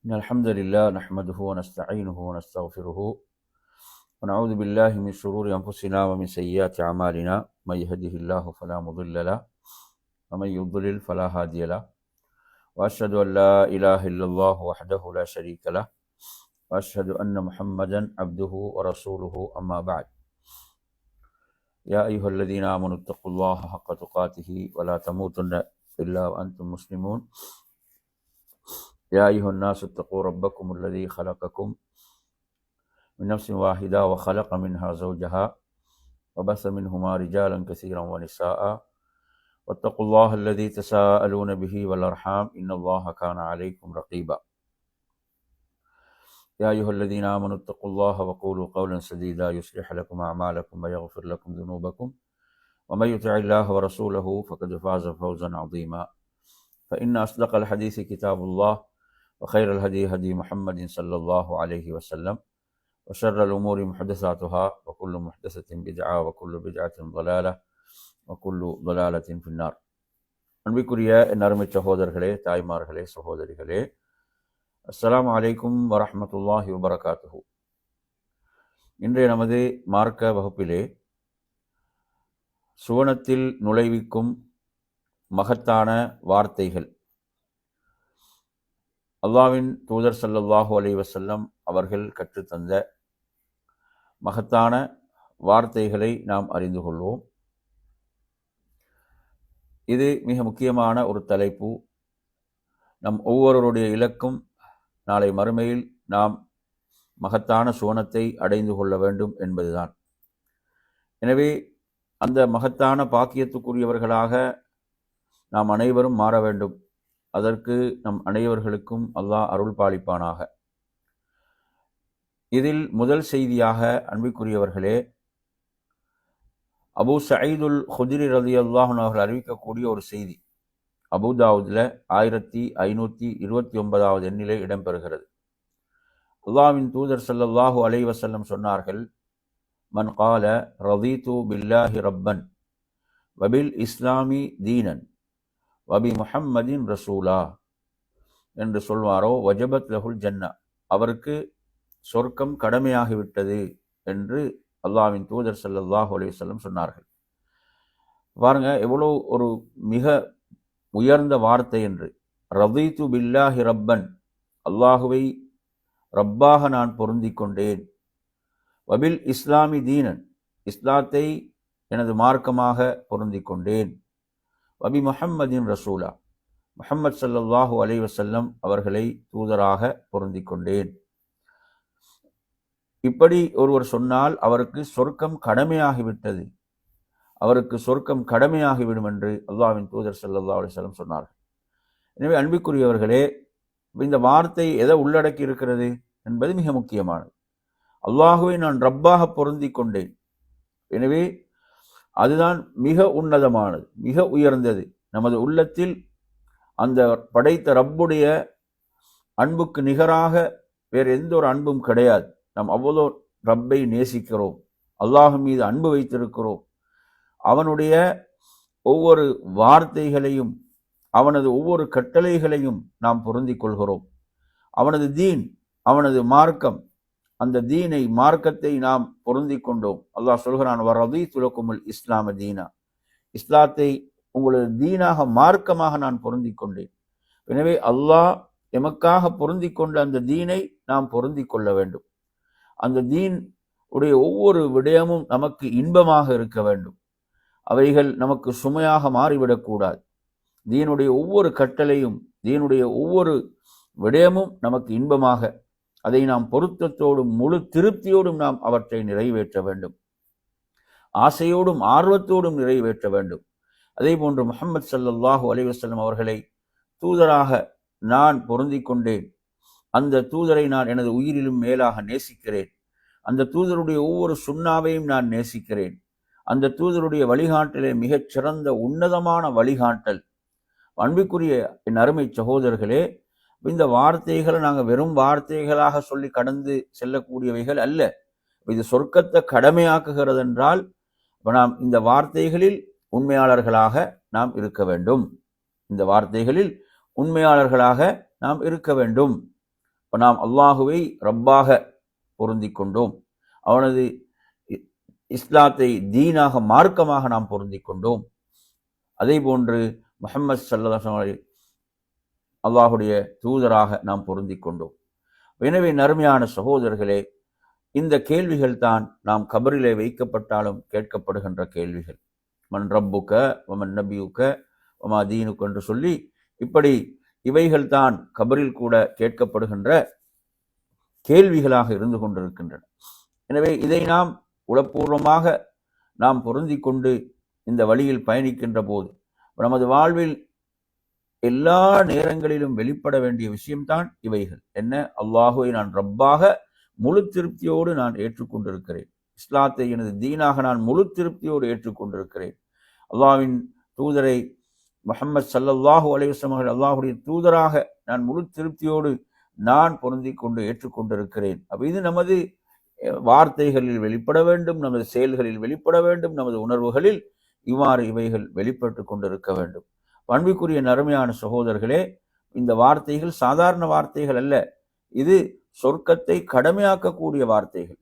إن الحمد لله نحمده ونستعينه ونستغفره ونعوذ بالله من شرور أنفسنا ومن سيئات أعمالنا من يهده الله فلا مضل له ومن يضلل فلا هادي له وأشهد أن لا إله إلا الله وحده لا شريك له وأشهد أن محمدا عبده ورسوله أما بعد يا أيها الذين آمنوا اتقوا الله حق تقاته ولا تموتن إلا وأنتم مسلمون يا أيها الناس اتقوا ربكم الذي خلقكم من نفس واحدة وخلق منها زوجها وبث منهما رجالا كثيرا ونساء واتقوا الله الذي تساءلون به والأرحام إن الله كان عليكم رقيبا يا أيها الذين آمنوا اتقوا الله وقولوا قولا سديدا يصلح لكم أعمالكم ويغفر لكم ذنوبكم ومن يطع الله ورسوله فقد فاز فوزا عظيما فإن أصدق الحديث كتاب الله وخير الهدي هدي محمد صلى الله عليه وسلم وشر الأمور محدثاتها وكل محدثة بدعة وكل بدعة ضلالة وكل ضلالة في النار. அன்பிற்குரிய என் அருமை சகோதரர்களே, தாய்மார்களே, சகோதரிகளே, அஸ்ஸலாமு அலைக்கும் வரஹ்மத்துல்லாஹி வபரகாத்துஹு. இன்றைய நமது மார்க்க வகுப்பிலே சுவனத்தில் நுழைவிக்கும் மகத்தான வார்த்தைகள், அல்லாஹ்வின் தூதர் ஸல்லல்லாஹு அலைஹி வஸல்லம் அவர்கள் கற்றுத்தந்த மகத்தான வார்த்தைகளை நாம் அறிந்து கொள்வோம். இது மிக முக்கியமான ஒரு தலைப்பு. நம் ஒவ்வொருவருடைய இலக்கும் நாளை மறுமையில் நாம் மகத்தான சுவனத்தை அடைந்து கொள்ள வேண்டும் என்பதுதான். எனவே அந்த மகத்தான பாக்கியத்துக்குரியவர்களாக நாம் அனைவரும் மாற வேண்டும். அதற்கு நம் அனைவர்களுக்கும் அல்லாஹ் அருள் பாலிப்பானாக. இதில் முதல் செய்தியாக அன்பிற்குரியவர்களே, அபூ சயீதுல் குத்ரி ரலியல்லாஹு அன்ஹு அவர்கள் அறிவிக்கக்கூடிய ஒரு செய்தி அபூதாவுதில் 1529வது எண்ணிலே இடம்பெறுகிறது. அல்லாஹ்வின் தூதர் ஸல்லல்லாஹு அலைஹி வஸல்லம் சொன்னார்கள், மன் கால ரதீது பில்லாஹி ரப்பன் வபில் இஸ்லாமி தீனன் வபி முஹம்மதின் ரசூலா என்று சொல்வாரோ வஜபத் லஹுல் ஜன்னா, அவருக்கு சொர்க்கம் கடமையாகிவிட்டது என்று அல்லாஹ்வின் தூதர் ஸல்லல்லாஹு அலைஹி வஸல்லம் சொன்னார்கள். பாருங்க, எவ்வளோ ஒரு மிக உயர்ந்த வார்த்தை என்று. ரதீது பில்லாஹி ரப்பன், அல்லாஹுவை ரப்பாக நான் பொருந்திக் கொண்டேன். வபில் இஸ்லாமி தீனன், இஸ்லாத்தை எனது மார்க்கமாக பொருந்திக் கொண்டேன். வபி முஹம்மதின் ரசூலா, முஹம்மது ஸல்லல்லாஹு அலைஹி வஸல்லம் அவர்களை தூதராக பொருந்திக் கொண்டேன். இப்படி ஒருவர் சொன்னால் அவருக்கு சொர்க்கம் கடமையாகிவிட்டது, அவருக்கு சொர்க்கம் கடமையாகிவிடும் என்று அல்லாஹ்வின் தூதர் ஸல்லல்லாஹு அலைஹி வஸல்லம் சொன்னார்கள். எனவே அன்பிற்குரியவர்களே, இந்த வார்த்தை எதை உள்ளடக்கி இருக்கிறது என்பது மிக முக்கியமானது. அல்லாஹுவை நான் ரப்பாக பொருந்திக் கொண்டேன். எனவே அதுதான் மிக உன்னதமானது, மிக உயர்ந்தது. நமது உள்ளத்தில் அந்த படைத்த ரப்புடைய அன்புக்கு நிகராக வேறு எந்த ஒரு அன்பும் கிடையாது. நாம் அவ்வளோ ரப்பை நேசிக்கிறோம், அல்லாஹ் மீது அன்பு வைத்திருக்கிறோம். அவனுடைய ஒவ்வொரு வார்த்தைகளையும், அவனது ஒவ்வொரு கட்டளைகளையும் நாம் பொருந்திக் கொள்கிறோம். அவனது தீன், அவனது மார்க்கம், அந்த தீனை, மார்க்கத்தை நாம் பொருந்திக் கொண்டோம். அல்லாஹ் சொல்கிறான், வரதீது லக்குமுல் இஸ்லாம தீனா, இஸ்லாத்தை உங்களது தீனாக, மார்க்கமாக நான் பொருந்திக் கொண்டேன். எனவே அல்லாஹ் எமக்காக பொருந்திக் கொண்ட அந்த தீனை நாம் பொருந்திக் கொள்ள வேண்டும். அந்த தீன் உடைய ஒவ்வொரு விடயமும் நமக்கு இன்பமாக இருக்க வேண்டும். அவைகள் நமக்கு சுமையாக மாறிவிடக்கூடாது. தீனுடைய ஒவ்வொரு கட்டளையும், தீனுடைய ஒவ்வொரு விடயமும் நமக்கு இன்பமாக, அதை நாம் பொருத்தத்தோடும் முழு திருப்தியோடும் நாம் அவற்றை நிறைவேற்ற வேண்டும். ஆசையோடும் ஆர்வத்தோடும் நிறைவேற்ற வேண்டும். அதே போன்று முஹம்மது ஸல்லல்லாஹு அலைஹி வஸல்லம் அவர்களை தூதராக நான் பொருந்திக் கொண்டேன். அந்த தூதரை நான் எனது உயிரிலும் மேலாக நேசிக்கிறேன். அந்த தூதருடைய ஒவ்வொரு சுன்னாவையும் நான் நேசிக்கிறேன். அந்த தூதருடைய வழிகாட்டலே மிகச் சிறந்த உன்னதமான வழிகாட்டல். அன்பிற்குரிய என் அருமை சகோதரர்களே, இந்த வார்த்தைகளை நாங்கள் வெறும் வார்த்தைகளாக சொல்லி கடந்து செல்லக்கூடியவைகள் அல்ல. இது சொர்க்கத்தை கடமையாக்குகிறது என்றால் நாம் இந்த வார்த்தைகளில் உண்மையாளர்களாக நாம் இருக்க வேண்டும். இந்த வார்த்தைகளில் உண்மையாளர்களாக நாம் இருக்க வேண்டும். நாம் அல்லாஹுவை ரப்பாக பொருந்தி கொண்டோம், அவனது இஸ்லாத்தை தீனாக மார்க்கமாக நாம் பொருந்தி கொண்டோம். அதே போன்று முஹம்மது ஸல்லல்லாஹு அலைஹி அல்லாஹுடைய தூதராக நாம் பொருந்தி கொண்டோம். எனவே நறுமையான சகோதரர்களே, இந்த கேள்விகள் தான் நாம் கபரிலே வைக்கப்பட்டாலும் கேட்கப்படுகின்ற கேள்விகள். மன் ரப்புக வமன் நபியுக வமா தீனுக்கு என்று சொல்லி இப்படி இவைகள் தான் கபரில் கூட கேட்கப்படுகின்ற கேள்விகளாக இருந்து கொண்டிருக்கின்றன. எனவே இதை நாம் உளப்பூர்வமாக நாம் பொருந்தி கொண்டு இந்த வழியில் பயணிக்கின்ற போது நமது வாழ்வில் எல்லா நேரங்களிலும் வெளிப்பட வேண்டிய விஷயம்தான் இவைகள். என்ன? அல்லாஹுவை நான் ரப்பாக முழு திருப்தியோடு நான் ஏற்றுக்கொண்டிருக்கிறேன், இஸ்லாத்தை எனது தீனாக நான் முழு திருப்தியோடு ஏற்றுக்கொண்டிருக்கிறேன், அல்லாஹ்வின் தூதரை முஹம்மது ஸல்லல்லாஹு அலைஹி வஸல்லம் அவர்கள் அல்லாஹுடைய தூதராக நான் முழு திருப்தியோடு நான் பொருந்தி கொண்டு ஏற்றுக்கொண்டிருக்கிறேன். அப்போ இது நமது வார்த்தைகளில் வெளிப்பட வேண்டும், நமது செயல்களில் வெளிப்பட வேண்டும், நமது உணர்வுகளில் இவ்வாறு இவைகள் வெளிப்பட்டு கொண்டிருக்க வேண்டும். அன்பிற்குரிய நறுமையான சகோதரர்களே, இந்த வார்த்தைகள் சாதாரண வார்த்தைகள் அல்ல, இது சொர்க்கத்தை கடமையாக்கக்கூடிய வார்த்தைகள்.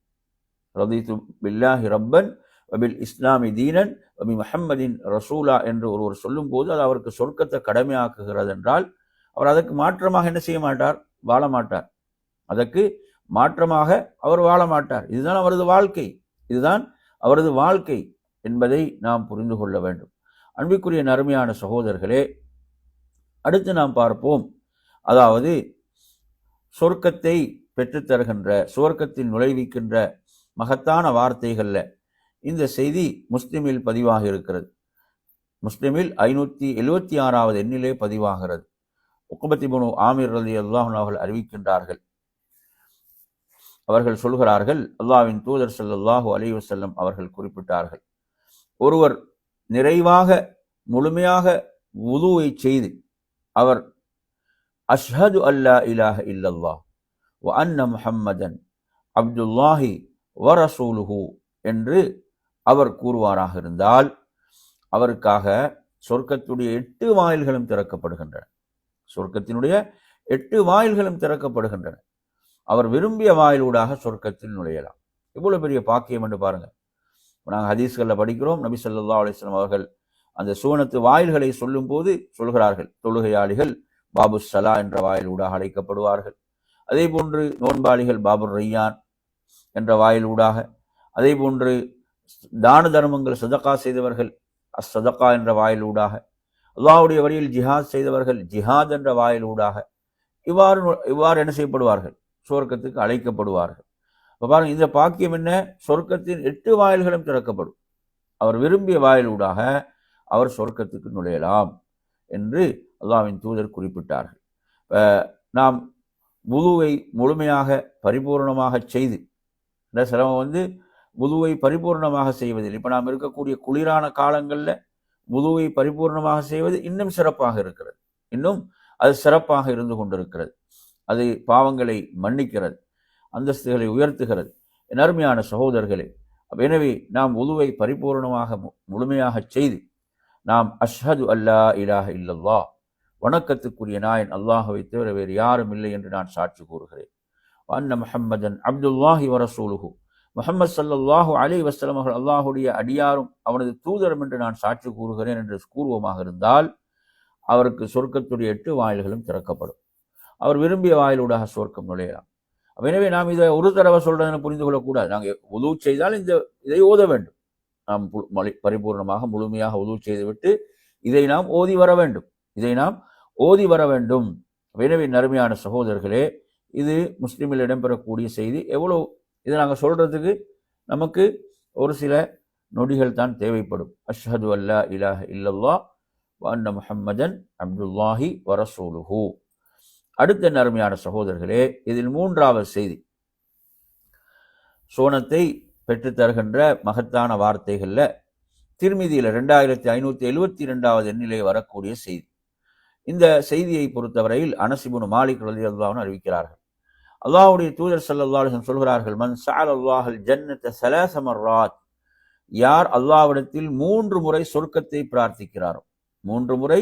ரதீது பில்லாஹி ரப்பன் வபில் இஸ்லாமி தீனன் வபி முஹம்மதின் ரசூலா என்று ஒருவர் சொல்லும் போது அது அவருக்கு சொர்க்கத்தை கடமையாக்குகிறது என்றால் அவர் அதற்கு மாற்றமாக என்ன செய்ய மாட்டார்? வாழ மாட்டார். அதற்கு மாற்றமாக அவர் வாழ மாட்டார். இதுதான் அவரது வாழ்க்கை, இதுதான் அவரது வாழ்க்கை என்பதை நாம் புரிந்து கொள்ள வேண்டும். அன்பிற்குரிய நறுமையான சகோதரர்களே, அடுத்து நாம் பார்ப்போம், அதாவது சொர்க்கத்தை பெற்றுத்தருகின்ற, சுவர்க்கத்தில் நுழைவிக்கின்ற மகத்தான வார்த்தைகள்ல இந்த செய்தி முஸ்லிமில் பதிவாக இருக்கிறது. முஸ்லிமில் 576வது எண்ணிலே பதிவாகிறது. உக்பத் இப்னு ஆமிர் ரலியல்லாஹு அன்ஹு அவர்கள் அறிவிக்கின்றார்கள். அவர்கள் சொல்கிறார்கள், அல்லாஹ்வின் தூதர் ஸல்லல்லாஹு அலைஹி வஸல்லம் அவர்கள் குறிப்பிட்டார்கள், ஒருவர் நிறைவாக முழுமையாக வுதுவை செய்து அவர் அஷ்ஹது அல்லா இலாஹ இல்லல்லாஹ் வ அன்ன முஹம்மதன் அப்துல்லாஹி வ ரசூலுஹு என்று அவர் கூறுவாராக இருந்தால் அவருக்காக சொர்க்கத்துடைய 8 வாயில்களும் திறக்கப்படுகின்றன. சொர்க்கத்தினுடைய 8 வாயில்களும் திறக்கப்படுகின்றன. அவர் விரும்பிய வாயிலூடாக சொர்க்கத்தில் நுழையலாம். இவ்வளவு பெரிய பாக்கியம் என்று பாருங்க. நாங்கள் ஹதீஸ்களில் படிக்கிறோம், நபி ஸல்லல்லாஹு அலைஹி வஸல்லம் அவர்கள் அந்த சுவனத்து வாயில்களை சொல்லும் போது சொல்கிறார்கள், தொழுகையாளிகள் பாபு சலா என்ற வாயிலூடாக அழைக்கப்படுவார்கள். அதே போன்று நோன்பாளிகள் பாபுர் ரையான் என்ற வாயிலூடாக, அதே போன்று தான தர்மங்கள் சதகா செய்தவர்கள் அஸ்ஸதகா என்ற வாயிலூடாக, அல்லாஹ்வுடைய வழியில் ஜிஹாத் செய்தவர்கள் ஜிஹாத் என்ற வாயிலூடாக இவ்வாறு என்ன செய்யப்படுவார்கள்? சொர்க்கத்துக்கு அழைக்கப்படுவார்கள். இப்போ பாருங்க, இந்த பாக்கியம் என்ன? சொர்க்கத்தின் 8 வாயில்களும் திறக்கப்படும். அவர் விரும்பிய வாயிலூடாக அவர் சொர்க்கத்துக்கு நுழையலாம் என்று அல்லாஹ்வின் தூதர் குறிப்பிட்டார்கள். நாம் வுதுவை முழுமையாக பரிபூர்ணமாக செய்து, இந்த சிரமம் வுதுவை பரிபூர்ணமாக செய்வதில், இப்போ நாம் இருக்கக்கூடிய குளிரான காலங்களில் வுதுவை பரிபூர்ணமாக செய்வது இன்னும் சிறப்பாக இருக்கிறது, இன்னும் அது சிறப்பாக இருந்து கொண்டிருக்கிறது. அது பாவங்களை மன்னிக்கிறது, அந்தஸ்துகளை உயர்த்துகிறது. என் அருமையான சகோதரர்களே, எனவே நாம் வுதுவை பரிபூர்ணமாக முழுமையாக செய்து நாம் அஷ்ஹது அல்லா இலாஹ இல்லல்லாஹ், வணக்கத்துக்குரிய நாயன் அல்லாஹுவை தவிர வேறு யாரும் இல்லை என்று நான் சாட்சி கூறுகிறேன், அன்ன முஹம்மதன் அப்துல்லாஹி வ ரசூலுஹு, முஹம்மது ஸல்லல்லாஹு அலைஹி வஸல்லம் அவர்கள் அல்லாஹுடைய அடியாரும் அவனது தூதரும் என்று நான் சாட்சி கூறுகிறேன் என்று கூறுவோமாக இருந்தால் அவருக்கு சொர்க்கத்துடைய 8 வாயில்களும் திறக்கப்படும். அவர் விரும்பிய வாயிலூடாக சொர்க்கம் நுழையலாம். எனவே நாம் இதை ஒரு தடவை சொல்றதுன்னு புரிந்து கொள்ளக்கூடாது. நாங்கள் உது செய்தால் இதை ஓத வேண்டும். நாம் பரிபூர்ணமாக முழுமையாக உது செய்துவிட்டு இதை நாம் ஓதி வர வேண்டும், இதை நாம் ஓதி வர வேண்டும். எனவே நறுமையான சகோதரர்களே, இது முஸ்லிமில் இடம்பெறக்கூடிய செய்தி. எவ்வளவு இதை நாங்கள் சொல்றதுக்கு நமக்கு ஒரு சில நொடிகள் தான் தேவைப்படும். அஷ்ஹது அல்லா இலாஹ இல்லல்லாஹ் வ அன்ன முஹம்மதன் அப்துல்லாஹி வ ரசூலுஹு. அடுத்த நறுமையான சகோதரர்களே, இதில் 3வது செய்தி, சோனத்தை பெற்று தருகின்ற மகத்தான வார்த்தைகள்ல திர்மிதியில் 2572வது எண்ணிலே வரக்கூடிய செய்தி. இந்த செய்தியை பொறுத்தவரையில் அனஸ் இப்னு மாலிக் ரலியல்லாஹு அன்ஹு அறிவிக்கிறார்கள், அல்லாஹ்வுடைய தூதர் ஸல்லல்லாஹு அலைஹி வஸல்லம் சொல்கிறார்கள், மன் ஸஅல அல்லாஹல் ஜன்னத 3 மர்ராத், யார் அல்லாஹ்விடத்தில் 3 முறை சொர்க்கத்தை பிரார்த்திக்கிறாரோ, 3 முறை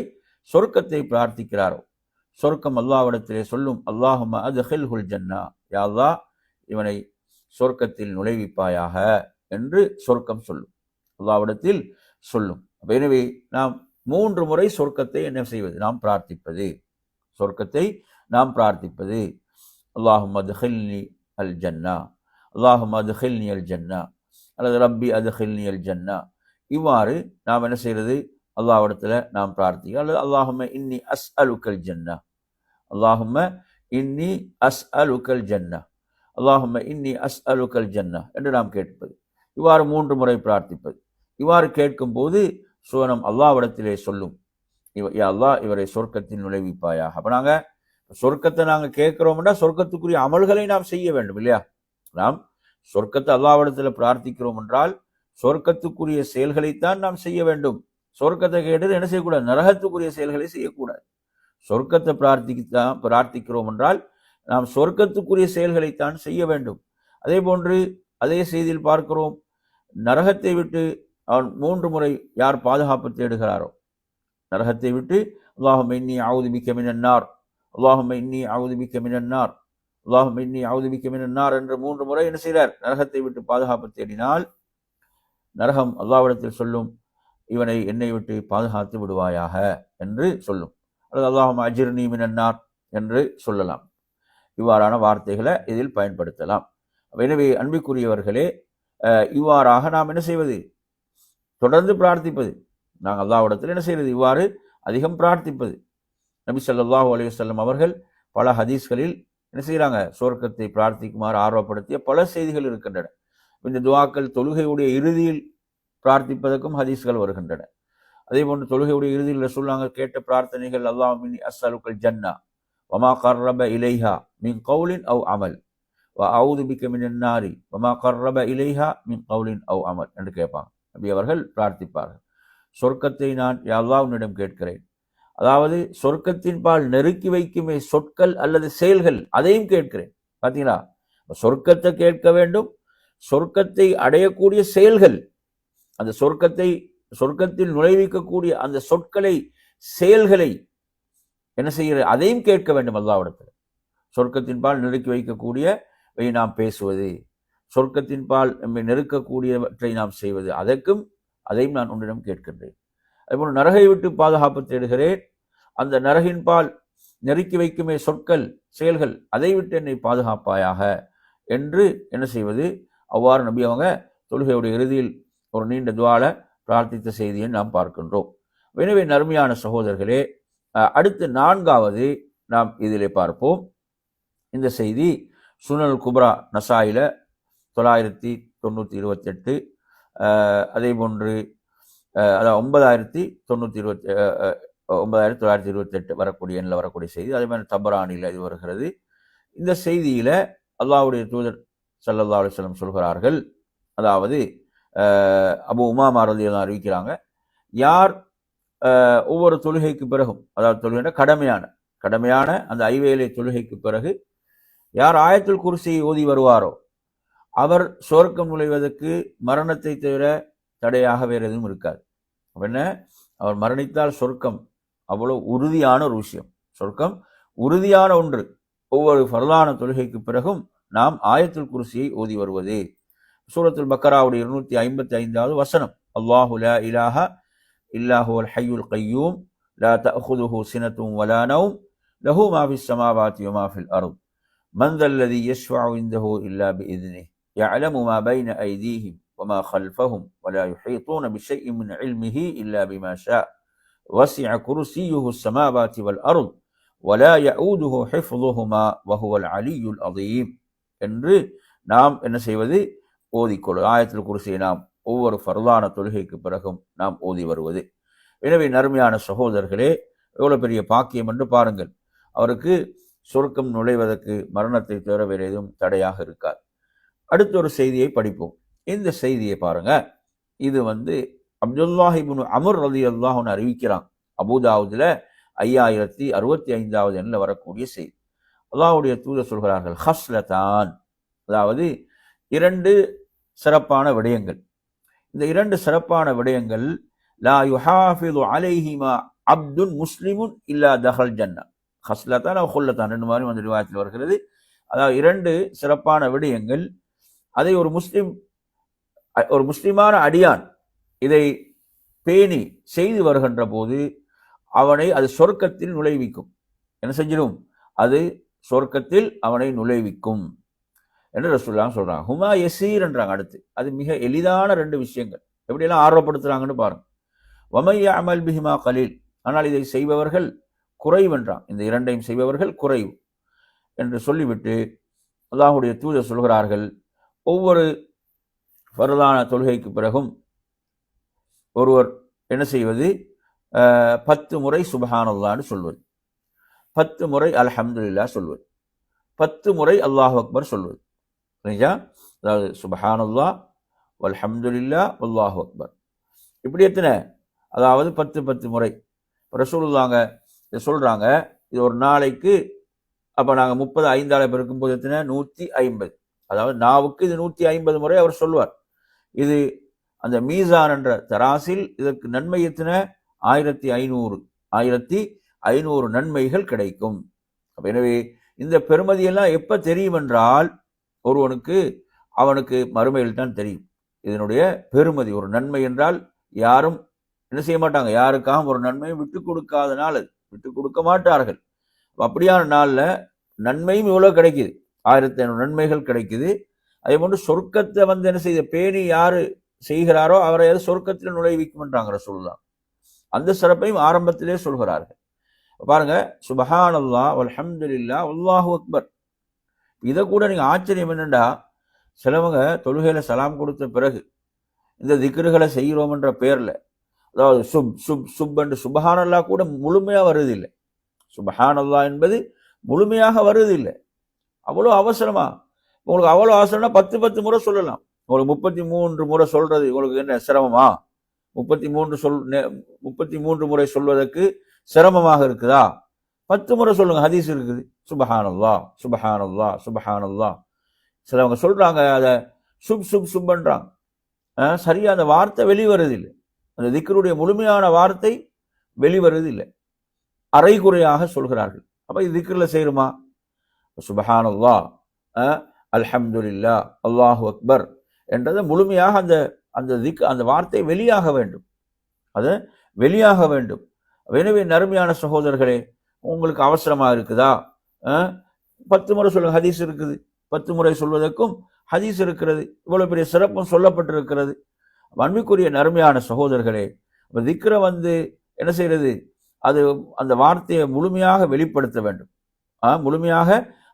சொர்க்கத்தை பிரார்த்திக்கிறாரோ, சொர்க்கம் அல்லாஹ்விடத்திலே சொல்லும், அல்லாஹும்ம அத்ஹில்ஹுல் ஜன்னா, யா அல்லாஹ் இவனை சொர்க்கத்தில் நுழைவிப்பாயாக என்று சொர்க்கம் சொல்லும், அல்லாஹ்விடத்தில் சொல்லும். எனவே நாம் 3 முறை சொர்க்கத்தை என்ன செய்வது, நாம் பிரார்த்திப்பது, சொர்க்கத்தை நாம் பிரார்த்திப்பது. அல்லாஹும்ம அத்ஹில்னி அல் ஜன்னா, அல்லாஹும்ம அத்ஹில்னி அல் ஜன்னா, அல்லது ரப்பி அத்ஹில்னி அல் ஜன்னா. இவ்வாறு நாம் என்ன செய்யறது, அல்லாஹ்விடத்தில் நாம் பிரார்த்திக்க, அல்லது அல்லாஹும்ம இன்னி அஸ்அலுக்கல் ஜன்னா, அல்லாஹும்ம இன்னி அஸ்அலுக்கல் ஜன்னா, அல்லாஹும்ம இன்னி அஸ்அலுக்கல் ஜன்னா என்று நாம் கேட்பது. இவ்வாறு 3 முறை பிரார்த்திப்பது. இவ்வாறு கேட்கும் போது சுவனம் அல்லாஹ்விடத்திலே சொல்லும், யா அல்லாஹ் இவரை சொர்க்கத்தில் நுழைவிப்பாயாக. அப்போ நாங்கள் சொர்க்கத்தை நாங்கள் கேட்கிறோம்னா சொர்க்கத்துக்குரிய அமல்களை நாம் செய்ய வேண்டும் இல்லையா? நாம் சொர்க்கத்தை அல்லாஹ்விடத்தில் பிரார்த்திக்கிறோம் என்றால் சொர்க்கத்துக்குரிய செயல்களைத்தான் நாம் செய்ய வேண்டும். சொர்க்கத்தை கேட்டது என்ன செய்யக்கூடாது, நரகத்துக்குரிய செயல்களை செய்யக்கூடாது. சொர்க்கத்தை பிரார்த்திக்கிறோம் என்றால் நாம் சொர்க்கத்துக்குரிய செயல்களைத்தான் செய்ய வேண்டும். அதே போன்று அதே செய்தியில் பார்க்கிறோம், நரகத்தை விட்டு அவன் 3 முறை யார் பாதுகாப்பு தேடுகிறாரோ, நரகத்தை விட்டு அல்லாஹும்ம இன்னி அஊது பிக்க மினன் நார், அல்லாஹும்ம இன்னி அஊது பிக்க மினன் நார், அல்லாஹும்ம இன்னி அஊது பிக்க மினன் நார் என்று 3 முறை என்ன செய்கிறார், நரகத்தை விட்டு பாதுகாப்பு தேடினால் நரகம் அல்லாஹ்விடத்தில் சொல்லும், இவனை என்னை விட்டு பாதுகாத்து விடுவாயாக என்று சொல்லும். அல்லது அல்லாஹும்ம அஜிர்னி மினன் நார் என்று சொல்லலாம். இவ்வாறான வார்த்தைகளை இதில் பயன்படுத்தலாம். எனவே அன்பிற்குரியவர்களே, இவ்வாறாக நாம் என்ன செய்வது, தொடர்ந்து பிரார்த்திப்பது. நாங்கள் அல்லாஹ்விடத்தில் என்ன செய்வது, இவ்வாறு அதிகம் பிரார்த்திப்பது. நபி ஸல்லல்லாஹு அலைஹி வஸல்லம் அவர்கள் பல ஹதீஸ்களில் என்ன செய்கிறாங்க, சொர்க்கத்தை பிரார்த்திக்குமாறு ஆர்வப்படுத்திய பல செய்திகள் இருக்கின்றன. இந்த துஆக்கள் தொழுகையுடைய இறுதியில் பிரார்த்திப்பதற்கும் ஹதீஸ்கள் வருகின்றன. அதே போன்று தொழுகையுடைய இறுதியில் ரசூலுல்லாஹ் கேட்ட பிரார்த்தனைகள், அல்லாஹும்ம இன்னி அஸ்அலுக்கல் ஜன்னா வமா கர்ரப இலைஹா மின் கௌலின் அவ் அமல் வ அஊது பிக்க மினன் நாரி வமா கர்ரப இலைஹா மின் கௌலின் அவ் அமல் என்று கேட்பாங்க. அப்படி அவர்கள் பிரார்த்திப்பார்கள். சொர்க்கத்தை நான் யா அல்லாஹ் உன்னிடம் கேட்கிறேன், அதாவது சொர்க்கத்தின் பால் நெருக்கி வைக்குமே சொற்கள் அல்லது செயல்கள், அதையும் கேட்கிறேன். பார்த்தீங்களா, சொர்க்கத்தை கேட்க வேண்டும், சொர்க்கத்தை அடையக்கூடிய செயல்கள், அந்த சொர்க்கத்தில் நுழைவிக்கக்கூடிய அந்த சொற்களை செயல்களை என்ன செய்கிற, அதையும் கேட்க வேண்டும் அல்லாஹ்விடத்தில். சொர்க்கத்தின் பால் நெருக்கி வைக்கக்கூடியவை நாம் பேசுவது, சொர்க்கத்தின் பால் நம்மை நெருக்கக்கூடியவற்றை நாம் செய்வது, அதையும் நான் உன்னிடம் கேட்கின்றேன். அதேபோல் நரகை விட்டு பாதுகாப்பு தேடுகிறேன், அந்த நரகின் பால் நெருக்கி வைக்குமே சொற்கள் செயல்கள், அதை விட்டு என்னை பாதுகாப்பாயாக என்று என்ன செய்வது. அவ்வாறு நபி அவங்க தொழுகையுடைய இறுதியில் ஒரு நீண்ட துஆல பிரார்த்தித்த செய்தியை நாம் பார்க்கின்றோம். எனவே நறுமையான சகோதரர்களே, அடுத்து 4வது நாம் இதிலே பார்ப்போம். இந்த செய்தி சுனல் குப்ரா நசாயில 9,928, அதே போன்று அதாவது 9,928 வரக்கூடிய எண்ணில் வரக்கூடிய செய்தி. அதே மாதிரி தபரானியில் இது வருகிறது. இந்த செய்தியில அல்லாஹ்வுடைய தூதர் ஸல்லல்லாஹு அலைஹி வஸல்லம் சொல்கிறார்கள், அதாவது அபூ உமாமா ரலியல்லாஹு அன்ஹு அறிவிக்கிறாங்க, யார் ஒவ்வொரு தொழுகைக்கு பிறகும், அதாவது தொழுகைனா கடமையான அந்த ஐவேளை தொழுகைக்கு பிறகு யார் ஆயத்துல் குர்சியை ஓதி வருவாரோ அவர் சொர்க்கம் நுழைவதற்கு மரணத்தை தவிர தடையாக வேறு எதுவும் இருக்காது. என்ன, அவர் மரணித்தால் சொர்க்கம் அவ்வளவு உறுதியான ஒரு விஷயம், சொர்க்கம் உறுதியான ஒன்று. ஒவ்வொரு ஃபர்லான தொழுகைக்கு பிறகும் நாம் ஆயத்துல் குர்சியை ஓதி வருவது. சூரத்துல் பக்கராவுடைய 255வது வசனம், அல்லாஹு லா இலாஹா இல்லா ஹுவல் ஹய்யுல் கய்யூம் லா தஅஹுதுஹு சினத்தும் வலா நௌம் லஹு மா ஃபிஸ் ஸமாவாதி வ மா ஃபில் அர்த் மன் தல்லதி யஷ்ஃபஉ இன்தஹு இல்லா பிஇذنஹு யஅலமு மா பைன ஐதீஹிம் வ மா கல்ஃபஹும் வ லா யுஹீதூன பிஷைஇன் மின் இல்மிஹி இல்லா பிமா ஷா வஸிஅ குர்சிய்யுஹு ஸமாவாதி வல் அர்த் வ லா யஊதுஹு ஹிஃظுஹுமா வ ஹுவல் அலிய்யுல் அஸீம் என்று நாம் என்ன செய்வது, ஓதிக்கொள்ள ஆயத்துல் குர்சியை நாம் ஒவ்வொரு ஃபர்லான தொழுகைக்கு பிறகும் நாம் ஓதி வருவது. எனவே நறுமையான சகோதரர்களே, எவ்வளவு பெரிய பாக்கியம் என்று பாருங்கள். அவருக்கு சொர்க்கம் நுழைவதற்கு மரணத்தை தவிர வேறு எதுவும் தடையாக இருக்காது. அடுத்த ஒரு செய்தியை படிப்போம். இந்த செய்தியை பாருங்க, இது அப்துல்லாஹ் இப்னு அம்ர் ரலியல்லாஹு அன்ஹு அறிவிக்கிறாங்க. அபூதாவுதுல 5065வது எண்ணில் வரக்கூடிய செய்தி. அல்லாஹ்வுடைய தூதர் சொல்கிறார்கள், ஹஸ்லதான், அதாவது 2 சிறப்பான விடயங்கள். இந்த 2 சிறப்பான விடயங்கள், லா யுஹாஃபிது அலைஹிமா அப்துன் முஸ்லிமுன் இல்லா தஹல் ஜன்னா ஹஸ்லத்தான் ஹுல்லத்தான் ரெண்டு மாதிரி வந்து ரிவாயத்தில் வருகிறது. அதாவது இரண்டு சிறப்பான விடயங்கள். அதை ஒரு முஸ்லிமான அடியான் இதை பேணி செய்து வருகின்ற போது அவனை அது சொர்க்கத்தில் நுழைவிக்கும். என்ன செஞ்சிடும்? அது சொர்க்கத்தில் அவனை நுழைவிக்கும் என்று ரசூலுல்லாஹ் சொல்றாங்க. ஹுமா யசீர் என்றாங்க. அடுத்து அது மிக எளிதான ரெண்டு விஷயங்கள். எப்படியெல்லாம் ஆர்வப்படுத்துறாங்கன்னு பாருங்க. வமை யஅமல் பிஹிமா கலீல், ஆனால் இதை செய்பவர்கள் குறைவென்றான். இந்த இரண்டையும் செய்பவர்கள் குறைவு என்று சொல்லிவிட்டு அல்லாஹ்வுடைய தூதர் சொல்கிறார்கள், ஒவ்வொரு ஃபர்தான தொழுகைக்கு பிறகும் ஒருவர் என்ன செய்வது? 10 முறை சுப்ஹானல்லாஹ்னு சொல்வது, 10 முறை அல்ஹம்துலில்லாஹ் சொல்வது, 10 முறை அல்லாஹு அக்பர் சொல்வது. சரிங்களா? அதாவது சுப்ஹானல்லாஹ் வல்ஹம்துலில்லாஹ் வல்லாஹு அக்பர், இப்படி எத்தனை? அதாவது 10 முறை. ரசூலுல்லாஹ் இதை சொல்றாங்க. இது ஒரு நாளைக்கு அப்போ நாங்கள் 30 5 இருக்கும்போது எத்தனை? 150. அதாவது நாவுக்கு இது 150 முறை அவர் சொல்வார். இது அந்த மீசான் என்ற தராசில் இதற்கு நன்மை எத்தனை? 1500 நன்மைகள் கிடைக்கும். எனவே இந்த பெருமதியெல்லாம் எப்ப தெரியும் என்றால் அவனுக்கு மறுமையில் தான் தெரியும் இதனுடைய பெருமதி. ஒரு நன்மை என்றால் யாரும் என்ன செய்ய மாட்டாங்க, யாருக்காகவும் ஒரு நன்மையை விட்டு கொடுக்காத நாள், அது விட்டு கொடுக்க மாட்டார்கள். அப்படியான நாள்ல நன்மையும் இவ்வளவு கிடைக்குது, 1500 நன்மைகள் கிடைக்குது. அதே போன்று சொர்க்கத்தை வந்து என்ன செய்த பேணி யாரு செய்கிறாரோ அவரை அது சொர்க்கத்தில் நுழைவிக்கும்ன்றாங்க ரசூலுல்லாஹ். அந்த சிறப்பையும் ஆரம்பத்திலே சொல்கிறார்கள். பாருங்க, சுப்ஹானல்லாஹ் வல்ஹம்துலில்லாஹ் வல்லாஹு அக்பர். இதை கூட நீங்க ஆச்சரியம் என்னண்டா, சிலவங்க தொழுகையில சலாம் கொடுத்த பிறகு இந்த திக்ருகளை செய்கிறோம் என்ற பேர்ல, அதாவது சுப் என்று சுப்ஹானல்லாஹ் கூட முழுமையா வருது இல்லை. சுப்ஹானல்லாஹ் என்பது முழுமையாக வருது இல்லை. அவ்வளோ அவசரமா, உங்களுக்கு அவ்வளோ அவசரம்னா 10 முறை சொல்லலாம். உங்களுக்கு 33 முறை சொல்றது உங்களுக்கு என்ன சிரமமா? 33 முறை சொல்வதற்கு சிரமமாக இருக்குதா? 10 முறை சொல்லுங்க, ஹதீஸ் இருக்குது. சுப்ஹானல்லாஹ் சுப்ஹானல்லாஹ் சுப்ஹானல்லாஹ். சிலவங்க சொல்றாங்க அதை சுப்ன்றாங்க. சரியா அந்த வார்த்தை வெளிவருது இல்லை. அந்த திக்ருடைய முழுமையான வார்த்தை வெளிவருது இல்லை, அரைகுறையாக சொல்கிறார்கள். அப்ப இது திக்ருல செய்யுமா? சுப்ஹானல்லாஹ் அல்ஹம்துலில்லாஹ் அல்லாஹு அக்பர் என்றது முழுமையாக அந்த வார்த்தை வெளியாக வேண்டும், அது வெளியாக வேண்டும். எனவே நறுமையான சகோதரர்களே, உங்களுக்கு அவசரமா இருக்குதா? 10 முறை சொல்லுங்க, ஹதீஸ் இருக்குது. 10 முறை சொல்வதற்கும் ஹதீஸ் இருக்கிறது. இவ்வளவு பெரிய சிறப்பும் சொல்லப்பட்டிருக்கிறது. அன்பிற்குரிய நறுமையான சகோதரர்களே, திக்ரை வந்து என்ன செய்யறது? அது அந்த வார்த்தையை முழுமையாக வெளிப்படுத்த வேண்டும், முழுமையாக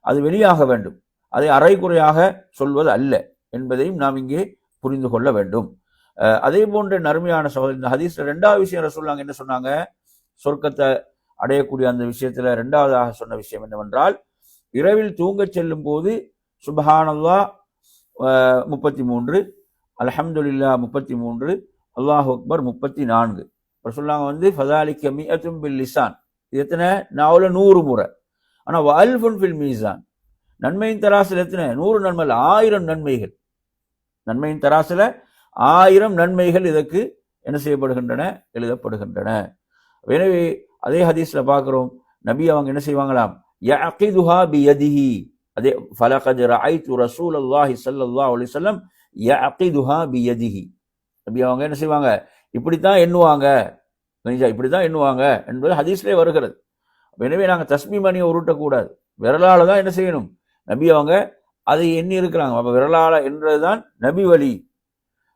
அது வெளியாக வேண்டும். அதை அரைகுறையாக சொல்வது அல்ல என்பதையும் நாம் இங்கே புரிந்து கொள்ள வேண்டும். அதே போன்ற நறுமையான சகோதரர், இந்த ஹதீஸ்ல 2வது விஷயம் ரசூலுல்லாஹ் என்ன சொன்னாங்க? சொர்க்கத்தை அடையக்கூடிய அந்த விஷயத்துல 2வதாக சொன்ன விஷயம் என்னவென்றால், இரவில் தூங்கச் செல்லும் போது சுப்ஹானல்லாஹ் 33, அல்ஹம்துலில்லாஹ் 33, அல்லாஹு அக்பர் 34. ரசூலுல்லாஹ் வந்து ஃபதாலிக மிஅத்தும் பில் லிசான், இது எத்தனை? நாவுல 100 முறை. ஆனா வஅல்ஃபுன் ஃபில் மீசான், நன்மையின் தராசில் எத்தனை? 100 நன்மை, 1000 நன்மைகள். நன்மையின் தராசில 1000 நன்மைகள் இதற்கு என்ன செய்யப்படுகின்றன? எழுதப்படுகின்றன. எனவே அதே ஹதீஸ்ல பார்க்கிறோம், நபி அவங்க என்ன செய்வாங்களாம்? யஅகிதுஹா பியதிஹி, அதே ஃபலகத் ரஅய்து ரசூலுல்லாஹி ஸல்லல்லாஹு அலைஹி வஸல்லம் யஅகிதுஹா பியதிஹி. நபி அவங்க என்ன செய்வாங்க? இப்படித்தான் எண்ணுவாங்க, இப்படித்தான் எண்ணுவாங்க என்பது ஹதீஸ்லேயே வருகிறது. எனவே நாங்கள் தஸ்மீ மணியை உருட்டக்கூடாது, விரலால தான் என்ன செய்யணும்? நபி அவங்க அதை எண்ணி இருக்கிறாங்க. அப்ப விரலால என்றதுதான் நபி வழி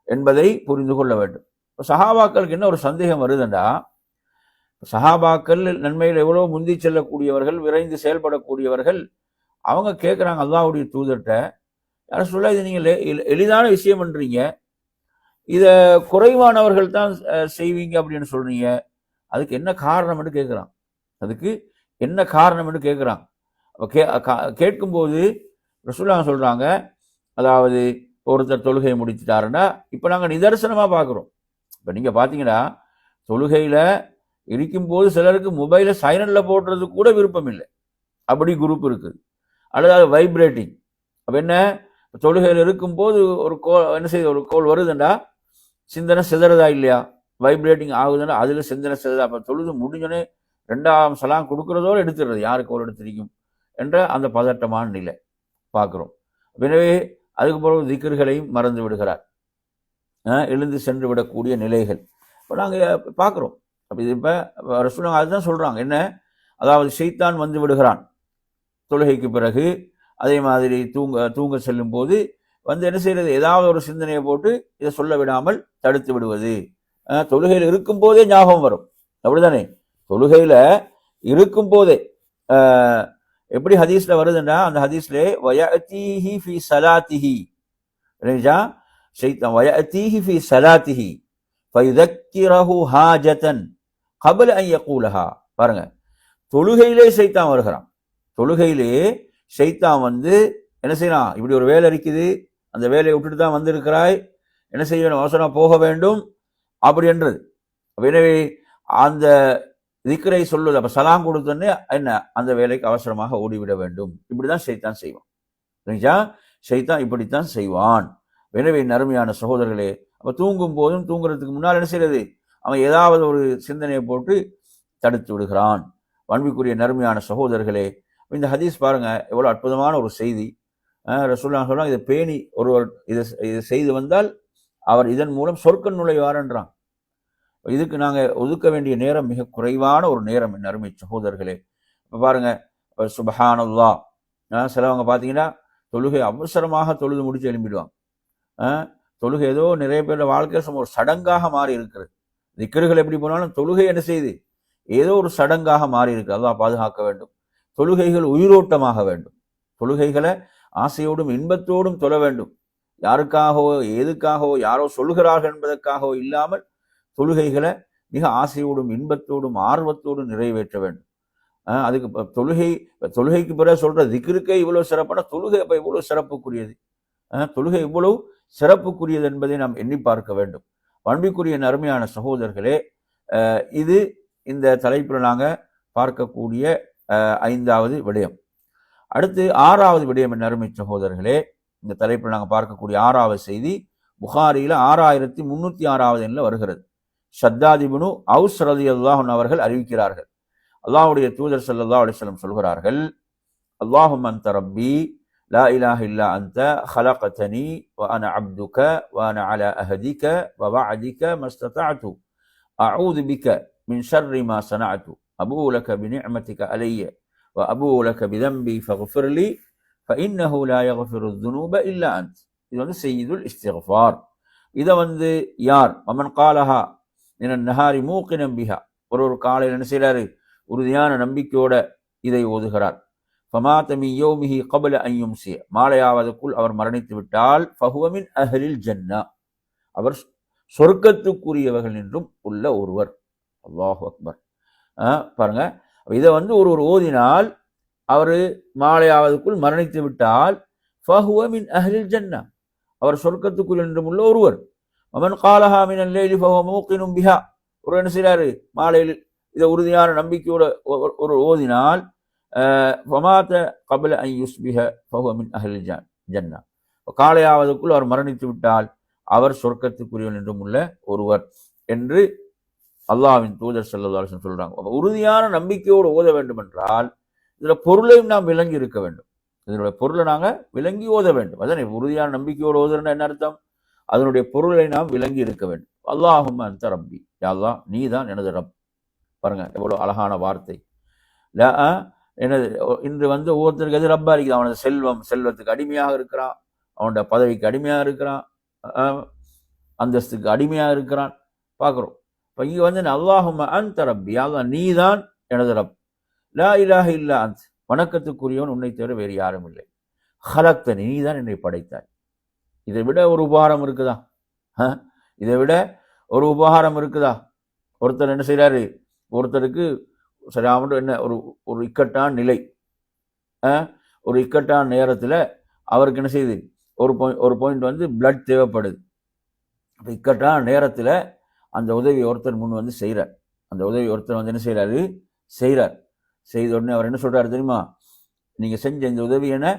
என்பதை புரிந்து கொள்ள வேண்டும். சஹாபாக்களுக்கு என்ன ஒரு சந்தேகம் வருதுண்டா, சஹாபாக்கள் நன்மையில் எவ்வளவு முந்தி செல்லக்கூடியவர்கள், விரைந்து செயல்படக்கூடியவர்கள். அவங்க கேட்குறாங்க அல்லாஹ்வுடைய தூதர்கிட்ட, யாரும் சொல்ல இது நீங்க எளிதான விஷயம் பண்றீங்க, இதை குறைவானவர்கள் தான் செய்வீங்க அப்படின்னு சொல்றீங்க, அதுக்கு என்ன காரணம் என்று கேட்குறான். அதுக்கு என்ன காரணம் என்று கேட்குறான். கேட்கும்போது ரசூலுல்லாஹ் சொல்றாங்க, அதாவது ஒருத்தர் தொழுகையை முடிச்சுட்டாருன்னா, இப்போ நாங்கள் நிதர்சனமாக பார்க்குறோம். இப்போ நீங்கள் பார்த்தீங்கன்னா தொழுகையில் இருக்கும்போது சிலருக்கு மொபைலை சைலண்டில் போடுறது கூட விருப்பம் இல்லை, அப்படி குரூப் இருக்குது. அல்லது அது வைப்ரேட்டிங். அப்போ என்ன, தொழுகையில் இருக்கும்போது ஒரு என்ன செய்யுது, ஒரு கோல் வருதுண்டா சிந்தனை சிதறதா இல்லையா? வைப்ரேட்டிங் ஆகுதுன்னா அதில் சிந்தனை சிதறதா? அப்போ தொழுது முடிஞ்சோடனே ரெண்டாம் சலாம் கொடுக்கறதோடு எடுத்துடுறது, யாருக்கு ஒரு எடுத்திருக்கும் என்ற அந்த பதட்டமான நிலை பார்க்குறோம். எனவே அதுக்கு பிறகு திக்ர்களையும் மறந்து விடுகிறார், எழுந்து சென்று விடக்கூடிய நிலைகள் இப்போ நாங்கள் பார்க்குறோம். அப்போ இது இப்போ ரசூலுல்லாஹ் அதுதான் சொல்கிறாங்க என்ன, அதாவது ஷைத்தான் வந்து விடுகிறான் தொழுகைக்கு பிறகு, அதே மாதிரி தூங்க செல்லும் போது வந்து என்ன செய்யறது, ஏதாவது ஒரு சிந்தனையை போட்டு இதை சொல்ல விடாமல் தடுத்து விடுவது. தொழுகையில் இருக்கும் போதே ஞாபகம் வரும், அப்படிதானே? தொழுகையில இருக்கும் போதே எப்படி ஹதீஸ்ல வருதுன்னா, அந்த ஹதீஸ்ல வயஅதீஹி ஃபீ ஸலாத்திஹி, ஷைத்தான் வயஅதீஹி ஃபீ ஸலாத்திஹி ஃபயுதக்கிரஹு ஹாஜதன் கப்ல அன் யகூலஹா. பாருங்க, தொழுகையிலே ஷைத்தான் வருகிறான். தொழுகையிலே ஷைத்தான் வந்து என்ன செய்யலாம், இப்படி ஒரு வேலை இருக்குது, அந்த வேலையை விட்டுட்டு தான் வந்திருக்கிறாய், என்ன செய்யணும், அவசரமா போக வேண்டும் அப்படி என்றது. எனவே அந்த திக்ரை சொல்லுது, அப்ப சலாம் கொடுத்தோன்னே என்ன, அந்த வேலைக்கு அவசரமாக ஓடிவிட வேண்டும். இப்படிதான் ஷைத்தான் செய்வான். ஷைத்தான் இப்படித்தான் செய்வான். எனவே நறுமையான சகோதரர்களே, அப்ப தூங்கும் போதும் தூங்குறதுக்கு முன்னால் என்ன செய்யறது, அவன் ஏதாவது ஒரு சிந்தனையை போட்டு தடுத்து விடுகிறான். அன்பிற்குரிய நறுமையான சகோதரர்களே, இந்த ஹதீஸ் பாருங்க எவ்வளவு அற்புதமான ஒரு செய்தி. ரசூலுல்லாஹ் சொல்றாங்க, இதை பேணி ஒருவர் இதை செய்து வந்தால் அவர் இதன் மூலம் சொர்க்க நுழைவார் என்றான். இதுக்கு நாங்கள் ஒதுக்க வேண்டிய நேரம் மிக குறைவான ஒரு நேரம், என் அருமை சகோதரர்களே. இப்போ பாருங்க, சுப்ஹானல்லாஹ், சிலவங்க பார்த்தீங்கன்னா தொழுகை அவசரமாக தொழுது முடிச்சு எழும்பிடுவாங்க. தொழுகை ஏதோ நிறைய பேரோட வாழ்க்கையில் ஒரு சடங்காக மாறி இருக்கிறது. திக்ருகள் எப்படி போனாலும் தொழுகை என்ன செய்யுது, ஏதோ ஒரு சடங்காக மாறி இருக்கு. அல்லாஹ் பாதுகாக்க வேண்டும். தொழுகைகள் உயிரோட்டமாக வேண்டும். தொழுகைகளை ஆசையோடும் இன்பத்தோடும் தொழ வேண்டும். யாருக்காகவோ எதுக்காகவோ யாரோ சொல்கிறார்கள் என்பதற்காகவோ இல்லாமல் தொழுகைகளை மிக ஆசையோடும் இன்பத்தோடும் ஆர்வத்தோடும் நிறைவேற்ற வேண்டும். அதுக்கு தொழுகைக்கு பிறகு சொல்ற திக்ருக்கே இவ்வளவு சிறப்பான தொழுகை அப்ப இவ்வளவு சிறப்புக்குரியது. தொழுகை இவ்வளவு சிறப்புக்குரியது என்பதை நாம் எண்ணி பார்க்க வேண்டும். அன்பிற்குரிய நறுமையான சகோதரர்களே, இது இந்த தலைப்பில் நாங்கள் பார்க்கக்கூடிய 5வது விடயம். அடுத்து 6வது விடயம், என் அருமை சகோதரர்களே, இந்த தலைப்பில் நாங்கள் பார்க்கக்கூடிய 6வது செய்தி புகாரியில 6306வது எண்ணில் வருகிறது. ஷத்தாத் இப்னு அவுஸ் ரலியல்லாஹு அன்ஹு அவர்கள் அறிவிக்கிறார்கள், அல்லாஹ்வுடைய தூதர் ஸல்லல்லாஹு அலைஹி வஸல்லம் சொல்கிறார்கள், அல்லாஹும்ம அன்த ரப்பி லா இலாஹ இல்லா அன்த ஹலக்தனி வ அன அப்துக வ அன அலா அஹதிக வ வஅதிக மஸ்ததஅது அஊது பிக மின் ஷர்ரி மா ஸனஅது அபூ லக பிநிஅமதிக அலைய வ அபூ லக பிதம்பி ஃபக்ஃபிர் லி ஃபஇன்னஹு லா யக்ஃபிரு ذுனூப இல்லா அன்த். இது வந்து சய்யிதுல் இஸ்திக்ஃபார். இதை வந்து யார் மமன் காலஹா மினன் நஹாரி மூகினம் பிஹா, ஒரு காலையில் என்ன செய்கிறாரு, உறுதியான நம்பிக்கையோட இதை ஓதுகிறார். ஃபமாத மின் யௌமிஹி கப்ல அன் யும்ஸிய, மாலையாவதற்குள் அவர் மரணித்து விட்டால் ஃபஹுவ மின் அஹ்லில் ஜன்னா, அவர் சொர்க்கத்துக்குரியவர்கள் என்றும் உள்ள ஒருவர். அல்லாஹு அக்பர். பாருங்க, இதை வந்து ஒரு ஓதினால் அவர் மாலையாவதற்குள் மரணித்து விட்டால் ஃபஹுவ மின் அஹ்லில் ஜன்னா, அவர் சொர்க்கத்துக்குள் என்றும் உள்ள ஒருவர். மமன் காலஹா மினல் லைலி ஃபஹுவ மூகினும் பிஹா, ஒரு என்ன செய்கிறாரு, மாலையில் இதை உறுதியான நம்பிக்கையோட ஒரு ஓதினால் ஃபமாத கப்ல அன் யுஸ்பிஹ ஃபஹுவ மின் அஹ்லில் ஜன்னா, காலையாவதற்குள் அவர் மரணித்து விட்டால் அவர் சொர்க்கத்துக்குரியவன் என்றும் உள்ள ஒருவர் என்று அல்லாஹ்வின் தூதர் ஸல்லல்லாஹு அலைஹி வஸல்லம் சொல்றாங்க. உறுதியான நம்பிக்கையோடு ஓத வேண்டும் என்றால் இதுல பொருளையும் நாம் விளங்கி இருக்க வேண்டும். இதனுடைய பொருளை நாங்கள் விளங்கி ஓத வேண்டும். அதான் உறுதியான நம்பிக்கையோடு ஓதுறேன்னா என்ன அர்த்தம், அதனுடைய பொருளை நாம் விளங்கி இருக்க வேண்டும். அல்லாஹும்ம அன்த ரப்பி, யா அல்லாஹ் நீ தான் எனது ரப். பாருங்க எவ்வளவு அழகான வார்த்தை. எனது இன்று வந்து ஒவ்வொருத்தருக்கு எது ரப்பா இருக்குது, அவனது செல்வத்துக்கு அடிமையாக இருக்கிறான், அவனோட பதவிக்கு அடிமையாக இருக்கிறான், அந்தஸ்துக்கு அடிமையாக இருக்கிறான் பார்க்குறோம். இப்போ இங்கே வந்து அல்லாஹும்ம அன்த ரப்பி, யா அல்லாஹ் நீ தான் எனது ரப். லா இலாஹ இல்லா அன்த், வணக்கத்துக்குரியவன் உன்னை தவிர வேறு யாரும் இல்லை. ஹலக்தனி, நீ தான் என்னை படைத்தாய். இதை விட ஒரு உபகாரம் இருக்குதா? இதை விட ஒரு உபகாரம் இருக்குதா? ஒருத்தர் என்ன செய்கிறாரு, ஒருத்தருக்கு சரியாமட்டு என்ன ஒரு இக்கட்டான நிலை, ஒரு இக்கட்டான நேரத்தில் அவருக்கு என்ன செய்யுது, ஒரு பாயிண்ட் வந்து பிளட் தேவைப்படுது. அப்போ இக்கட்டான நேரத்தில் அந்த உதவி ஒருத்தர் முன் வந்து செய்கிறார். அந்த உதவி ஒருத்தர் வந்து என்ன செய்கிறாரு, செய்த உடனே அவர் என்ன சொல்கிறாரு தெரியுமா, நீங்கள் செஞ்ச இந்த உதவி என்ன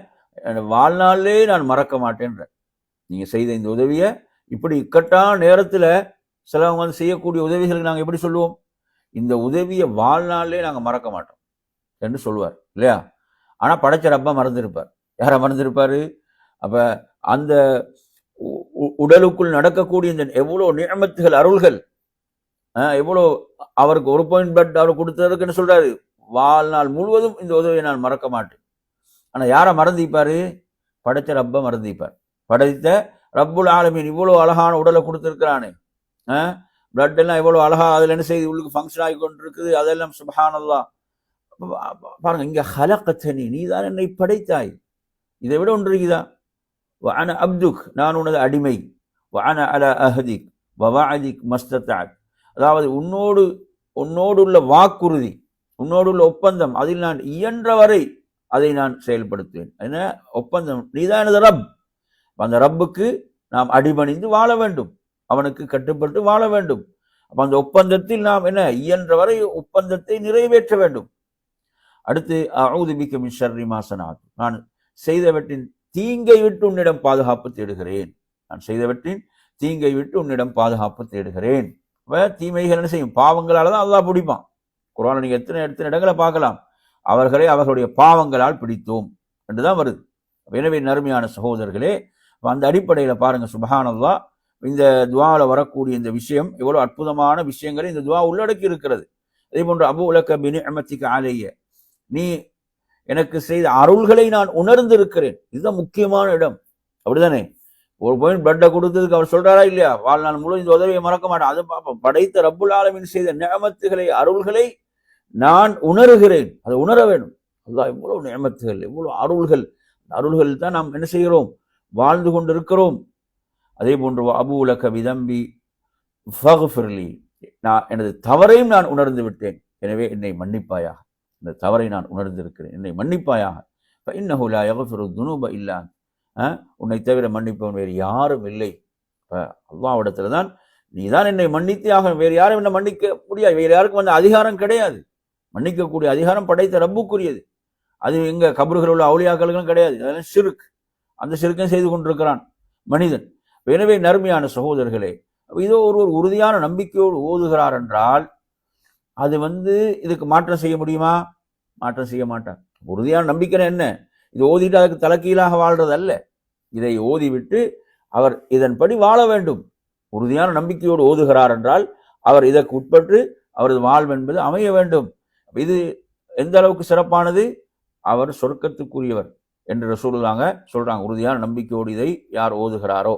வாழ்நாளிலே நான் மறக்க மாட்டேன்ற. நீங்கள் செய்த இந்த உதவியை இப்படி இக்கட்டான நேரத்தில் சிலவங்க வந்து செய்யக்கூடிய உதவிகளுக்கு நாங்கள் எப்படி சொல்லுவோம், இந்த உதவியை வாழ்நாளே நாங்கள் மறக்க மாட்டோம் என்று சொல்லுவார் இல்லையா. ஆனால் படைச்ச ரப்ப மறந்துருப்பார். யாரை மறந்துருப்பார்? அப்போ அந்த உடலுக்குள் நடக்கக்கூடிய இந்த எவ்வளோ நியமத்துகள், அருள்கள், எவ்வளோ அவருக்கு ஒரு பாயிண்ட் பிளட் அவர் கொடுத்ததுக்கு என்ன சொல்றாரு, வாழ்நாள் முழுவதும் இந்த உதவியை நான் மறக்க மாட்டேன். ஆனால் யாரை மறந்திப்பாரு? படைச்ச ரப்ப மறந்திப்பார். படைத்த ரப்புல் ஆலமீன் இவ்வளோ அழகான உடலை கொடுத்துருக்கிறானே, பிளட் எல்லாம் எவ்வளோ அழகா அதில் என்ன செய்து உள்ளுக்கு ஃபங்க்ஷன் ஆகி கொண்டிருக்குது, அதெல்லாம் சுப்ஹானல்லாஹ். பாருங்க, இங்க ஹலகத்தனி, நீ தான் என்னை படைத்தாய். இதை விட ஒன்று இருக்குதா? வஅன அப்துக், நான் உனது அடிமை. வஅன அலா அஹதிக் வவஅதிக் மஸ்ததஅத், அதாவது உன்னோடு உள்ள வாக்குறுதி, உன்னோடு உள்ள ஒப்பந்தம், அதில் நான் இயன்றவரை அதை நான் செயல்படுத்துவேன். என்ன ஒப்பந்தம்? நீதான் எனது ரப். அந்த ரப்புக்கு நாம் அடிபணிந்து வாழ வேண்டும், அவனுக்கு கட்டுப்பட்டு வாழ வேண்டும். அப்ப அந்த ஒப்பந்தத்தில் நாம் என்ன இயன்றவரை ஒப்பந்தத்தை நிறைவேற்ற வேண்டும். அடுத்து அஊது பிக மின் ஷர்ரி மா ஸனஅத், நான் செய்தவற்றின் தீங்கை விட்டு உன்னிடம் பாதுகாப்பு தேடுகிறேன். நான் செய்தவற்றின் தீங்கை விட்டு உன்னிடம் பாதுகாப்பு தேடுகிறேன். தீமைகள் என்ன செய்யும்? பாவங்களால தான் அல்லாஹ் பிடிப்பான். குர்ஆன்ல நீங்க எத்தனை இடங்களை பார்க்கலாம், அவர்களை அவர்களுடைய பாவங்களால் பிடித்தோம் என்றுதான் வருது. எனவே நறுமையான சகோதரர்களே, அந்த அடிப்படையில் பாருங்க, சுப்ஹானல்லாஹ், இந்த துஆல வரக்கூடிய இந்த விஷயம் எவ்வளவு அற்புதமான விஷயங்களை இந்த துஆ உள்ளடக்கி இருக்கிறது. அதே போன்று அபூ லக பிநிஅமதிக அலைய, நீ எனக்கு செய்த அருள்களை நான் உணர்ந்திருக்கிறேன். இதுதான் முக்கியமான இடம், அப்படிதானே? ஒரு பாயிண்ட் பிளட்டை கொடுத்ததுக்கு அவர் சொல்றாரா இல்லையா, வாழ்நாள் முழு இந்த உதவியை மறக்க மாட்டேன். அது பார்ப்போம். படைத்த ரப்புல் ஆலமீன் செய்த நிஅமத்துகளை, அருள்களை நான் உணர்கிறேன். அதை உணர வேண்டும். அல்லாஹ் எவ்வளவு நிஅமத்துகள், எவ்வளவு அருள்கள் தான் நாம் என்ன செய்கிறோம், வாழ்ந்து கொண்டிருக்கிறோம். அதே போன்று அபூ லக பிதம்பி ஃபக்ஃபிர்லி, நான் எனது தவறையும் நான் உணர்ந்து விட்டேன், எனவே என்னை மன்னிப்பாயாக. இந்த தவறை நான் உணர்ந்திருக்கிறேன், என்னை மன்னிப்பாயாக. ஃபஇன்னஹு லா யக்ஃபிரு துனூப இல்லா அன்த், உன்னை தவிர மன்னிப்பவன் வேறு யாரும் இல்லை. அல்லாஹ்விடத்துல தான் நீ தான் என்னை மன்னித்தே ஆக, வேறு யாரும் என்ன மன்னிக்க முடியாது. வேறு யாருக்கும் அந்த அதிகாரம் கிடையாது. மன்னிக்கக்கூடிய அதிகாரம் படைத்த ரப்புக்குரியது. அது எங்க கபறுகள் உள்ள அவுலியாக்களுக்கும் கிடையாது. அதெல்லாம் ஷிர்க். அந்த ஷிர்க்கையும் செய்து கொண்டிருக்கிறான் மனிதன். எனவே நறுமையான சகோதரர்களே, இதோ ஒருவர் உறுதியான நம்பிக்கையோடு ஓதுகிறார் என்றால் அது இதுக்கு மாற்றம் செய்ய முடியுமா? மாற்றம் செய்ய மாட்டார். உறுதியான நம்பிக்கை என்ன? இது ஓதிட்டு அதுக்கு தலைக்கீழாக வாழ்றது அல்ல. இதை ஓதிவிட்டு அவர் இதன்படி வாழ வேண்டும். உறுதியான நம்பிக்கையோடு ஓதுகிறார் என்றால் அவர் இதற்கு உட்பட்டு அவரது வாழ்வு என்பது அமைய வேண்டும். இது எந்த அளவுக்கு சிறப்பானது? அவர் சொர்க்கத்துக்குரியவர் என்று ரசூலுல்லாஹ் சொல்றாங்க, உறுதியான நம்பிக்கையோடு இதை யார் ஓதுகிறாரோ.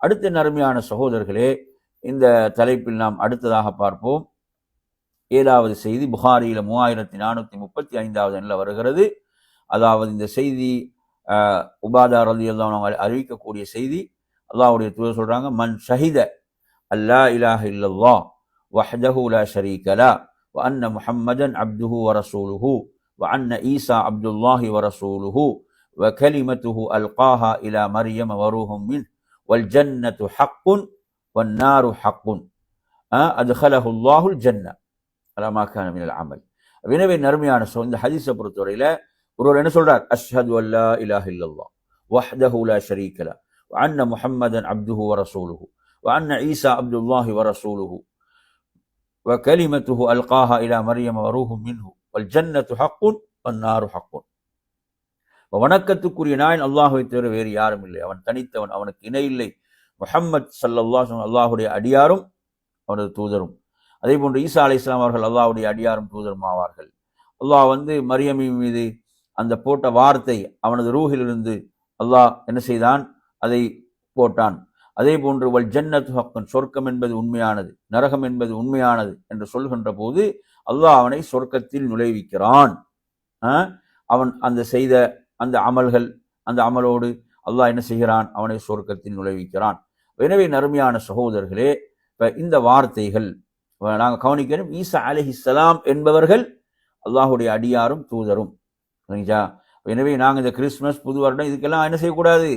அடுத்த நறுமையான சகோதரர்களே, இந்த தலைப்பில் நாம் அடுத்ததாக பார்ப்போம். 7வது செய்தி புகாரியில 3435வது எண்ணில் வருகிறது. அதாவது இந்த செய்தி உபாதா ரலியல்லாஹு அன்ஹு அறிவிக்கக்கூடிய செய்தி. அல்லாஹ்வுடைய தூதர் சொல்றாங்க, மன் ஷஹித அல்லா இலாஹ இல்லல்லாஹ் வஹ்தஹு லா ஷரீக லஹ் வ அன்ன முஹம்மதன் அப்துஹு வ ரசூலுஹு வ அன்ன ஈசா அப்துல்லாஹி வ ரசூலுஹு வ கலிமத்துஹு அல்காஹா இலா மர்யம் வ ரூஹும் மின் வல் ஜன்னத்து ஹக்குன் வன் நாரு ஹக்குன் அத்கலஹு அல்லாஹுல் ஜன்னah அலா மா கான மினல் அமல். எனவே நறுமையான இந்த ஹதீஸை பொறுத்தவரையில ஒருவர் என்ன சொல்றார்? அஷ்ஹது அல்லா இலாஹ இல்லல்லாஹ் வஹ்தஹு லா ஷரீக லஹ் வ அன்ன முஹம்மதன் அப்துஹு வ ரசூலுஹு வ அன்ன ஈசா அப்துல்லாஹி வ ரசூலுஹு வ கலிமத்துஹு அல்காஹா இலா மர்யம் வ ரூஹும் மின்ஹு வல் ஜன்னத்து ஹக்குன் வன் நாரு ஹக்குன். வணக்கத்துக்குரிய நாயன் அல்லாஹ்வை தவிர வேறு யாரும் இல்லை, அவன் தனித்தவன், அவனுக்கு இணை இல்லை. முஹம்மத் ஸல்லல்லாஹு அலைஹி வஸல்லம் அல்லாஹ்வுடைய அடியாரும் அவனது தூதரும். அதே போன்று ஈசா அலைஹிஸ்ஸலாம் அவர்கள் அல்லாஹ்வுடைய அடியாரும் தூதரும் ஆவார்கள். அல்லாஹ் மரியமின் மீது அந்த போட்ட வார்த்தை அவனது ரூஹிலிருந்து அல்லாஹ் என்ன செய்தான்? அதை போட்டான். அதே போன்று வல் ஜன்னத்து ஹக்குன், சொர்க்கம் என்பது உண்மையானது, நரகம் என்பது உண்மையானது என்று சொல்கின்ற போது அல்லாஹ் அவனை சொர்க்கத்தில் நுழைவிக்கிறான். அவன் அந்த செய்த அந்த அமல்கள், அந்த அமலோடு அல்லாஹ் என்ன செய்கிறான்? அவனை சொர்க்கத்தில் நுழைவிக்கிறான். எனவே நறுமையான சகோதரர்களே, இந்த வார்த்தைகள் நாங்கள் கவனிக்கணும். ஈசா அலைஹிஸ்ஸலாம் என்பவர்கள் அல்லாஹுடைய அடியாரும் தூதரும். சரிங்களா? எனவே நாங்கள் இந்த கிறிஸ்துமஸ், புது வருடம் இதுக்கெல்லாம் என்ன செய்யக்கூடாது?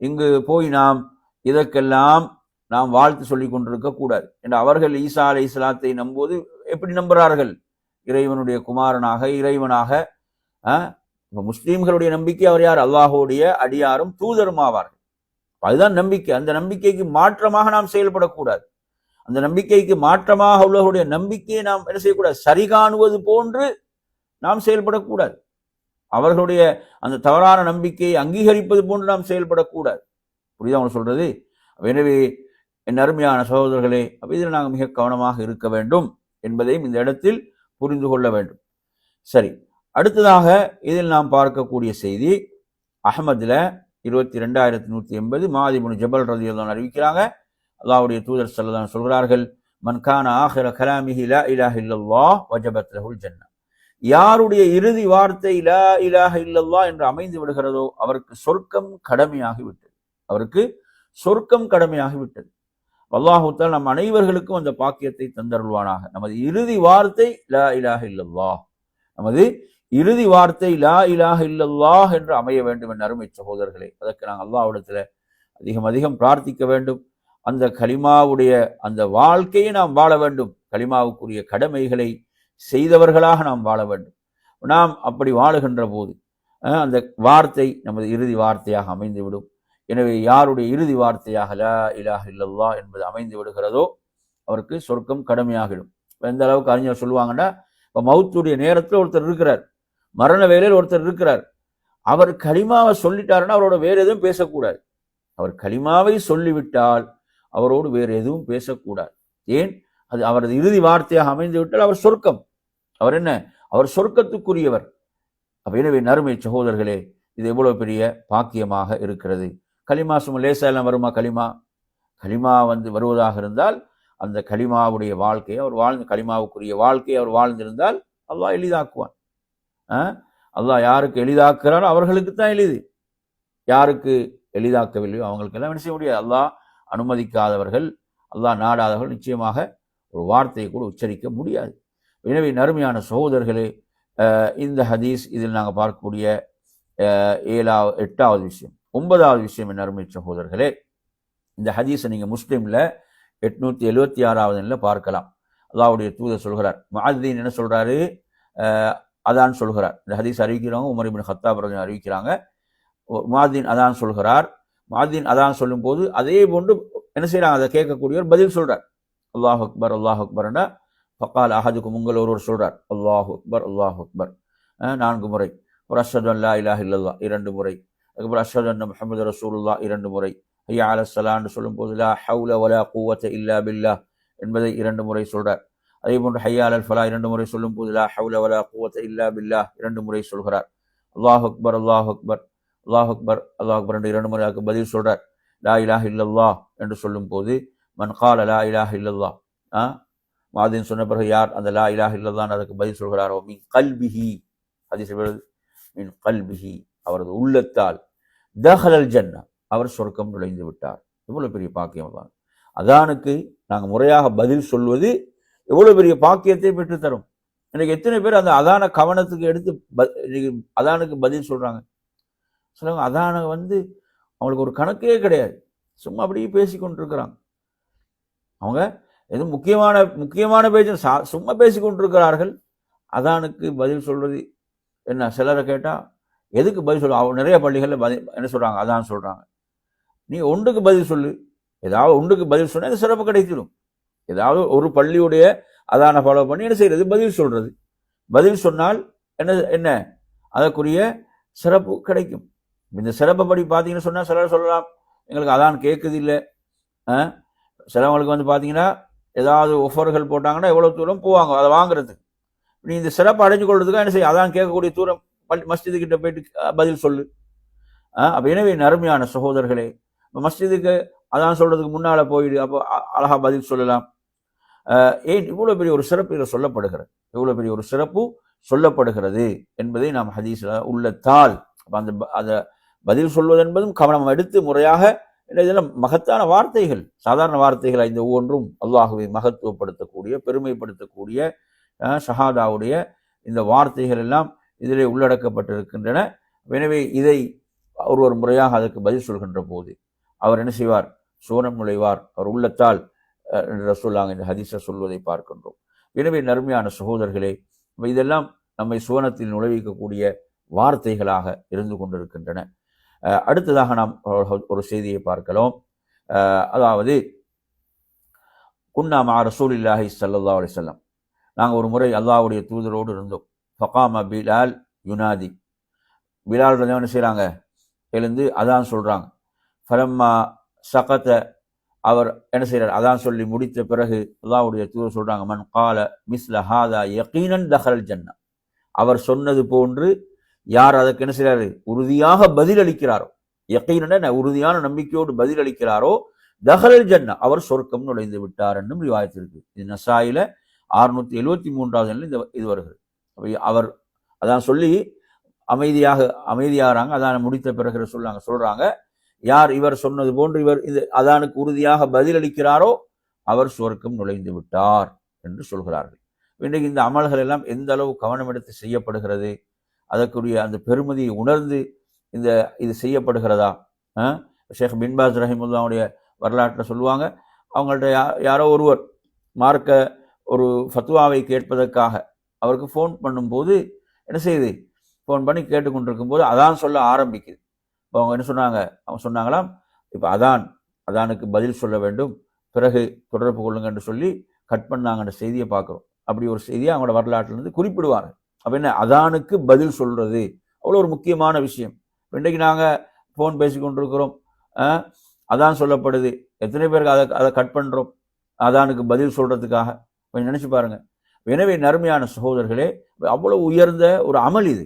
இங்கு போய் நாம் இதற்கெல்லாம் நாம் வாழ்த்து சொல்லி கொண்டிருக்க கூடாது. என்று அவர்கள் ஈசா அலைஹிஸ்ஸலாத்தை நம்புவது எப்படி நம்புகிறார்கள்? இறைவனுடைய குமாரனாக, இறைவனாக. முஸ்லீம்களுடைய நம்பிக்கை அவர் யார்? அல்லாஹுடைய அடியாரும் தூதரும் ஆவார்கள். அதுதான் நம்பிக்கை. அந்த நம்பிக்கைக்கு மாற்றமாக நாம் செயல்படக்கூடாது. அந்த நம்பிக்கைக்கு மாற்றமாக உள்ளவர்களுடைய நம்பிக்கையை நாம் என்ன செய்யக்கூடாது, சரி காணுவது போன்று நாம் செயல்படக்கூடாது. அவர்களுடைய அந்த தவறான நம்பிக்கையை அங்கீகரிப்பது போன்று நாம் செயல்படக்கூடாது. புரியுதா அவங்க சொல்றது? எனவே என் அருமையான சகோதரர்களே, இதில் நாங்கள் மிக கவனமாக இருக்க வேண்டும் என்பதையும் இந்த இடத்தில் புரிந்து கொள்ள வேண்டும். சரி, அடுத்ததாக இதில் நாம் பார்க்கக்கூடிய செய்தி, அஹ்மதுல 22,180 முஆத் இப்னு ஜபல் ரலியல்லாஹு அறிவிக்கிறாங்க, அல்லாஹ்வுடைய தூதர் ஸல்லல்லாஹு அலைஹி சொல்கிறார்கள், மன் கான ஆகிர கலாமிஹி லா இலாஹ இல்லல்லாஹ் வஜபத் லஹுல் ஜன்னah. யாருடைய இறுதி வார்த்தை லா இலாஹ இல்லல்லாஹ் என்று அமைந்து விடுகிறதோ அவருக்கு சொர்க்கம் கடமையாகிவிட்டது. அவருக்கு சொர்க்கம் கடமையாகிவிட்டது. அல்லாஹ் தஆலா நம் அனைவர்களுக்கும் அந்த பாக்கியத்தை தந்தருள்வானாக. நமது இறுதி வார்த்தை லா இலாஹ இல்லல்லாஹ், நமது இறுதி வார்த்தை லா இலாஹ இல்லல்லாஹ் என்று அமைய வேண்டும் என் அருமை சகோதரர்களே. அதற்கு நாங்கள் அல்லாஹ்விடத்தில் அதிகம் அதிகம் பிரார்த்திக்க வேண்டும். அந்த கலிமாவுடைய அந்த வாழ்க்கையை நாம் வாழ வேண்டும். கலிமாவுக்குரிய கடமைகளை செய்தவர்களாக நாம் வாழ வேண்டும். நாம் அப்படி வாழுகின்ற போது அந்த வார்த்தை நமது இறுதி வார்த்தையாக அமைந்துவிடும். எனவே யாருடைய இறுதி வார்த்தையாக லா இலாஹ இல்லல்லாஹ் என்பது அமைந்து விடுகிறதோ அவருக்கு சொர்க்கம் கடமையாகிடும். எந்த அளவுக்கு அறிஞர் சொல்லுவாங்கன்னா, இப்போ மவுத்துடைய நேரத்தில் ஒருத்தர் இருக்கிறார், மரண வேளையில் ஒருத்தர் இருக்கிறார், அவர் கலிமாவை சொல்லிட்டாருன்னா அவரோட வேற எதுவும் பேசக்கூடாது. அவர் கலிமாவை சொல்லிவிட்டால் அவரோடு வேறு எதுவும் பேசக்கூடாது. ஏன்? அது அவரது இறுதி வார்த்தையாக அமைந்து விட்டால் அவர் சொர்க்கம். அவர் என்ன? அவர் சொர்க்கத்துக்குரியவர். எனவே நறுமை சகோதரர்களே, இது எவ்வளவு பெரிய பாக்கியமாக இருக்கிறது. கலிமா சும்மா லேசா எல்லாம் வருமா? கலிமா வருவதாக இருந்தால் அந்த கலிமாவுடைய வாழ்க்கையை அவர் வாழ்ந்து, கலிமாவுக்குரிய வாழ்க்கையை அவர் வாழ்ந்திருந்தால் அல்லாஹ் எளிதாக்குவான். அல்லாஹ் யாருக்கு எளிதாக்குறாரோ அவர்களுக்கு தான் எளிது. யாருக்கு எளிதாக்கவில்லையோ அவங்களுக்கெல்லாம் என்ன செய்ய முடியாது. அல்லாஹ் அனுமதிக்காதவர்கள், அல்லாஹ் நாடாதவர்கள் நிச்சயமாக ஒரு வார்த்தையை கூட உச்சரிக்க முடியாது. எனவே நறுமையான சகோதரர்களே, இந்த ஹதீஸ் இதில் நாங்கள் பார்க்கக்கூடிய 8வது விஷயம். 9வது விஷயம் என் அருமை சகோதரர்களே, இந்த ஹதீஸை நீங்கள் முஸ்லிமில் 876வது பார்க்கலாம். அல்லாஹ்வுடைய தூதர் சொல்கிறார், முஅத்தின் என்ன சொல்றாரு? அதான் சொல்கிறார். இந்த ஹதீஸ் அறிவிக்கிறவங்க உமர் இப்னு கத்தாப் ரலியல்லாஹு அறிவிக்கிறாங்க. முஅத்தின் அதான் சொல்கிறார். முஅத்தின் அதான் சொல்லும் போது அதே போன்று என்ன செய்யறாங்க, அதை கேட்கக்கூடியவர் பதில் சொல்றார். அல்லாஹ் அக்பர் அல்லாஹ் அக்பர்னா ஃபகால் அஹதுக்கும், உங்கள் ஒருவர் சொல்றார் அல்லாஹ் அக்பர் 4 முறை, ஒரு அஷ்ஹது அன் லா இலாஹ இல்லல்லாஹ் 2 முறை, அதுக்கப்புறம் அஷ்ஹது அன்ன முஹம்மது ரசூலுல்லாஹ் 2 முறை, ஹய்யா அலஸ் ஸலான்னு சொல்லும் போது லா ஹவுல வலா குவத்த இல்லா பில்லாஹ் என்பதை 2 முறை சொல்றார். அதே போன்று ஹய்யா அலல் ஃபலா 2 முறை சொல்லும் போது லா ஹவுல வலா குவத்த இல்லா பில்லாஹ் 2 முறை சொல்கிறார். அல்லாஹ் அக்பர் அல்லாஹ் அக்பர் அல்லாஹ் அக்பர் அல்லாஹ் அக்பர் என்று 2 முறை பதில் சொல்றார். லா இலாஹ இல்லல்லாஹ் என்று சொல்லும் போது மன் கால லா இலாஹ இல்லல்லாஹ், முஅத்தின் சொன்ன பிறகு யார் அந்த லா இலாஹ இல்லல்லாஹ் அதுக்கு பதில் சொல்கிறாரோ, மின் கல்பிஹி, ஹதீஸ் மின் கல்பிஹி, அவரது உள்ளத்தால், தஹலல் ஜன்னah, அவர் சொர்க்கம் நுழைந்து விட்டார். எவ்வளவு பெரிய பாக்கியம் தான். அதானுக்கு நாங்கள் முறையாக பதில் சொல்வது எவ்வளவு பெரிய பாக்கியத்தை பெற்றுத்தரும். இன்னைக்கு எத்தனை பேர் அந்த அதான கவனத்துக்கு எடுத்து அதானுக்கு பதில் சொல்றாங்க. சொல்லுவாங்க அதான அவங்களுக்கு ஒரு கணக்கே கிடையாது, சும்மா அப்படியே பேசி கொண்டிருக்கிறாங்க. அவங்க எதுவும் முக்கியமான பேச்சு சும்மா பேசி கொண்டிருக்கிறார்கள். அதானுக்கு பதில் சொல்வது என்ன? சிலரை கேட்டா எதுக்கு பதில் சொல்ல, அவங்க நிறைய பள்ளிகளில் என்ன சொல்றாங்க, அதான் சொல்றாங்க. நீ ஒன்றுக்கு பதில் சொல்லு, ஏதாவது ஒன்றுக்கு பதில் சொன்னா இந்த சிறப்பு கிடைத்திடும். ஏதாவது ஒரு பள்ளியுடைய அதான ஃபாலோ பண்ணி என்ன செய்யறது, பதில் சொல்றது. பதில் சொன்னால் என்ன அதற்குரிய சிறப்பு கிடைக்கும். இந்த சிறப்பை படி பார்த்தீங்கன்னு சொன்னா சிலர் சொல்லலாம் எங்களுக்கு அதான் கேட்குது இல்லை. சிலவங்களுக்கு பார்த்தீங்கன்னா ஏதாவது ஒஃபர்கள் போட்டாங்கன்னா எவ்வளோ தூரம் போவாங்க அதை வாங்குறதுக்கு. நீ இந்த சிறப்பை அடைஞ்சு கொள்றதுக்காக என்ன செய்ய, அதான் கேட்கக்கூடிய தூரம் மஸ்ஜிது கிட்ட போயிட்டு பதில் சொல்லு. அப்போ எனவே நறுமையான சகோதரர்களே, மஸ்ஜிதுக்கு அதான் சொல்றதுக்கு முன்னால போயிடு, அப்போ அழகா பதில் சொல்லலாம். ஏன் இவ்வளோ பெரிய ஒரு சிறப்பு இதில் சொல்லப்படுகிறது, இவ்வளோ பெரிய ஒரு சிறப்பு சொல்லப்படுகிறது என்பதை நாம் ஹதீஸ்ல உள்ளத்தால் அந்த அதை பதில் சொல்வது என்பதும் கவனம் எடுத்து முறையாக, இதெல்லாம் மகத்தான வார்த்தைகள், சாதாரண வார்த்தைகள் இந்த ஒவ்வொன்றும் அல்லாஹுவை மகத்துவப்படுத்தக்கூடிய, பெருமைப்படுத்தக்கூடிய ஷஹாதாவுடைய இந்த வார்த்தைகள் எல்லாம் இதிலே உள்ளடக்கப்பட்டிருக்கின்றன. எனவே இதை ஒருவர் முறையாக அதற்கு பதில் சொல்கின்ற போது அவர் என்ன செய்வார், சோனம் நுழைவார், அவர் உள்ளத்தால் ரசூலுல்லாஹ் இந்த ஹதீஸை சொல்வதை பார்க்கின்றோம். எனவே நறுமையான சகோதரர்களே, இதெல்லாம் நம்மை சுவனத்தில் நுழைவிக்கக்கூடிய வார்த்தைகளாக இருந்து கொண்டிருக்கின்றன. அடுத்ததாக நாம் ஒரு செய்தியை பார்க்கலாம். அதாவது குன்னா மா ரசூலில்லாஹி ஸல்லல்லாஹு அலைஹி வஸல்லம், நாங்கள் ஒரு முறை அல்லாஹ்வுடைய தூதரோடு இருந்தோம். ஃபகாம பிலால் யுனாதி, பிலால் என்ன செய்கிறாங்க, எழுந்து அதான் சொல்கிறாங்க. ஃபலம்மா சகத, அவர் என்ன செய்கிறார், அதான் சொல்லி முடித்த பிறகு அல்லாஹ்வுடைய தூதர் சொல்கிறாங்க, மன் கால மிஸ்ல ஹாதா யகீனன் தஹல் ஜன்னா, அவர் சொன்னது போன்று யார் அதற்கு என்ன செய்கிறாரு, உறுதியாக பதிலளிக்கிறாரோ, யகீனன் உறுதியான நம்பிக்கையோடு பதிலளிக்கிறாரோ, தஹல் ஜன்னா, அவர் சொர்க்கம் நுழைந்து விட்டார் என்னும் ரிவாயத் இருக்கு. இது நசாயில 673வது இந்த இது வருகிறது. அவர் அதான் சொல்லி அமைதியாகிறாங்க. அதான் முடித்த பிறகு சொல்றாங்க, யார் இவர் சொன்னது போன்று இவர் இந்த அதானுக்கு உறுதியாக பதிலளிக்கிறாரோ அவர் சொர்க்கம் நுழைந்து விட்டார் என்று சொல்கிறார்கள். இன்றைக்கு இந்த அமல்கள் எல்லாம் எந்த அளவு கவனம் எடுத்து செய்யப்படுகிறது, அதற்குரிய அந்த பெருமதியை உணர்ந்து இது செய்யப்படுகிறதா? ஷேக் பின் பாஸ் ரஹிமுல்லாவுடைய வரலாற்றில் சொல்லுவாங்க, அவங்கள்ட்ட யாரோ ஒருவர் மார்க்க ஒரு ஃபத்வாவை கேட்பதற்காக அவருக்கு ஃபோன் பண்ணும்போது என்ன செய்யுது, ஃபோன் பண்ணி கேட்டுக்கொண்டிருக்கும் போது அதான் சொல்ல ஆரம்பிக்குது. இப்போ அவங்க என்ன சொன்னாங்க, அவங்க சொன்னாங்களாம், இப்போ அதானுக்கு பதில் சொல்ல வேண்டும், பிறகு தொடர்பு கொள்ளுங்க என்று சொல்லி கட் பண்ணாங்கன்ற செய்தியை பார்க்குறோம். அப்படி ஒரு செய்தியை அவங்களோட வரலாற்றிலிருந்து குறிப்பிடுவாங்க. அப்போ என்ன, அதானுக்கு பதில் சொல்றது அவ்வளோ ஒரு முக்கியமான விஷயம். இன்றைக்கு நாங்கள் ஃபோன் பேசி கொண்டிருக்கிறோம், அதான் சொல்லப்படுது, எத்தனை பேருக்கு அதை கட் பண்ணுறோம் அதானுக்கு பதில் சொல்றதுக்காக, கொஞ்சம் நினைச்சு பாருங்க. எனவே நறுமையான சகோதரர்களே, அவ்வளவு உயர்ந்த ஒரு அமல் இது,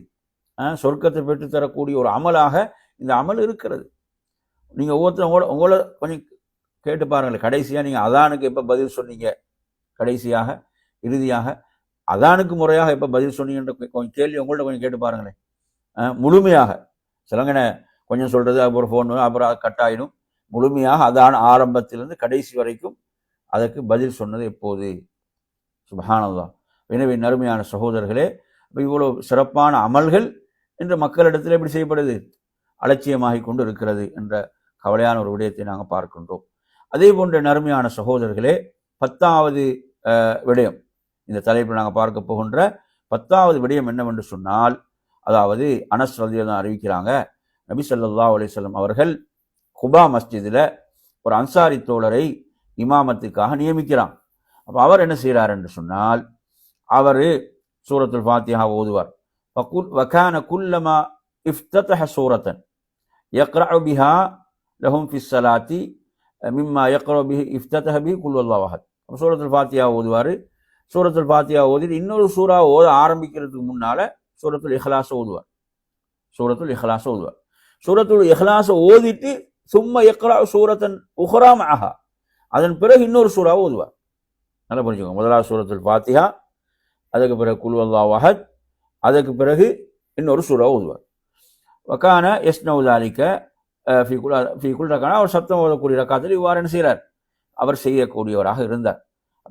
சொர்க்கத்தை பெற்றுத்தரக்கூடிய ஒரு அமலாக இந்த அமல் இருக்கிறது. நீங்கள் ஒவ்வொருத்தரும் உங்களை கொஞ்சம் கேட்டு பாருங்களேன், கடைசியாக நீங்கள் அதானுக்கு எப்போ பதில் சொன்னீங்க, கடைசியாக இறுதியாக அதானுக்கு முறையாக எப்போ பதில் சொன்னீங்கன்ற கொஞ்சம் கேள்வி உங்கள்கிட்ட கொஞ்சம் கேட்டு பாருங்களேன். முழுமையாக சிலங்கன கொஞ்சம் சொல்கிறது, அப்புறம் ஃபோன் அப்புறம் கட் ஆகிடும். முழுமையாக அதான் ஆரம்பத்திலிருந்து கடைசி வரைக்கும் அதற்கு பதில் சொன்னது எப்போது? சுப்ஹானல்லாஹ். எனவே நறுமையான சகோதரர்களே, இவ்வளோ சிறப்பான அமல்கள் இன்று மக்களிடத்தில் எப்படி செய்யப்படுது, அலட்சியமாகி கொண்டு இருக்கிறது என்ற கவலையான ஒரு விடயத்தை நாங்கள் பார்க்கின்றோம். அதே போன்ற நறுமையான சகோதரர்களே, 10வது விடயம், இந்த தலைப்பில் நாங்கள் பார்க்க போகின்ற 10வது விடயம் என்னவென்று சொன்னால், அதாவது அனஸ் ரலியல்லாஹு அறிவிக்கிறாங்க, நபி ஸல்லல்லாஹு அலைஹி வஸல்லம் அவர்கள் குபா மஸ்ஜிதில் ஒரு அன்சாரி தோழரை இமாமத்துக்காக நியமிக்கிறான். அப்போ அவர் என்ன செய்கிறார் என்று சொன்னால், அவர் சூரத்துல் ஃபாத்திஹா ஓதுவார். வகான குல்லமா இஃப்ததஹ சூரத்தன் யக்ரஉ பிஹா லஹும் ஃபிஸ் ஸலாத்தி மிம்மா யக்ரஉ பிஹி இஃப்ததஹ பிஹி குல் வல்லாஹு அஹத். சூரத்துல் ஃபாத்திஹா ஓதுவார். சூரத்துல் ஃபாத்திஹா ஓதிட்டு இன்னொரு சூறா ஓத ஆரம்பிக்கிறதுக்கு முன்னால சூரத்துல் இஹ்லாஸ் ஓதுவார். சூரத்துல் இஹ்லாஸ் ஓதிட்டு சும்ம யக்ரஉ சூரத்தன் உஹ்ரா மஅஹா, அதன் பிறகு இன்னொரு சூறா ஓதுவார். நல்லா புரிஞ்சுக்கோங்க, முதலாவது சூரத்துல் ஃபாத்திஹா, அதுக்கு பிறகு குல் வல்லாஹு அஹத், அதுக்கு பிறகு இன்னொரு சூறா ஓதுவார். வகான யஸ்னஉ ஸாலிக ஃபீ குல் ரகானா, அவர் சத்தம் ஓதக்கூடிய ரக்காத்தில் இவ்வாறு என்ன செய்கிறார், அவர் செய்யக்கூடியவராக இருந்தார்.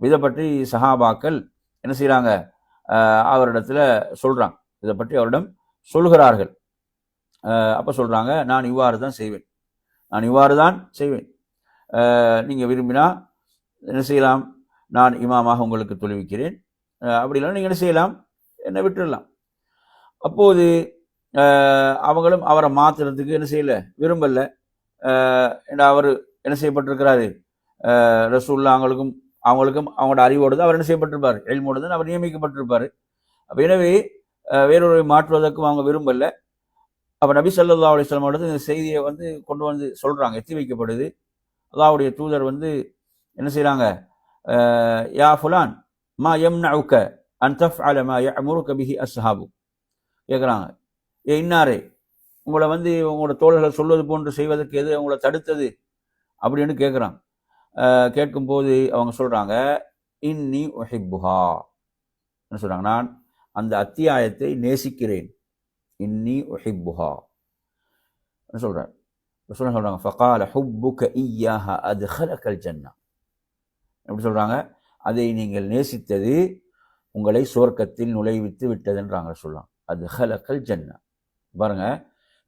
இதை பற்றி சஹாபாக்கள் என்ன செய்கிறாங்க, அவரிடத்தில் சொல்கிறாங்க, இதை பற்றி அவரிடம் சொல்கிறார்கள். அப்போ சொல்கிறாங்க, நான் இவ்வாறு தான் செய்வேன், நீங்கள் விரும்பினா என்ன செய்யலாம், நான் இமாமாக உங்களுக்கு தொழுவிக்கிறேன், அப்படி இல்லைன்னா நீங்கள் என்ன செய்யலாம், என்னை விட்டுடலாம். அப்போது அவங்களும் அவரை மாற்றுறதுக்கு என்ன செய்யலை, விரும்பலை. அவர் என்ன செய்யப்பட்டிருக்கிறாரு, ரசூலுல்லாஹ் அவங்களுக்கும் அவங்களோட அறிவோடு தான் அவர் என்ன செய்யப்பட்டிருப்பார், இல்மோடு தான் அவர் நியமிக்கப்பட்டிருப்பார். அப்போ எனவே வேறொரு மாற்றுவதற்கும் அவங்க விரும்பலை. அப்போ நபி ஸல்லல்லாஹு அலைஹி வஸல்லம் அவர்கள் இந்த செய்தியை கொண்டு வந்து சொல்கிறாங்க, எத்தி வைக்கப்படுது. அல்லாஹ்வுடைய தூதர் என்ன செய்கிறாங்க, யா ஃபுலான் மா யம்னஉக அன் தஃஅல மா யஅமுருக பிஹி அஸ்ஹாபு, கேட்குறாங்க, இன்னாரே உங்களை உங்களோட தோழர்கள் சொல்வது போன்று செய்வதற்கு எது உங்களை தடுத்தது அப்படின்னு கேட்குறாங்க. கேட்கும்போது அவங்க சொல்கிறாங்க, இன்னி உஹிப்புஹா, என்ன சொல்கிறாங்க, நான் அந்த அத்தியாயத்தை நேசிக்கிறேன், இன்னி உஹிப்புஹா சொல்கிறார். சொல்கிறாங்க, ஃபகால ஹுப்புக இய்யாஹா அத்கலகல் ஜன்னா, எப்படி சொல்கிறாங்க, அதை நீங்கள் நேசித்தது உங்களை சுவர்க்கத்தில் நுழைவித்து விட்டதுன்றாங்க. சொல்லலாம் அத்கலகல் ஜன்னா. பாருங்க,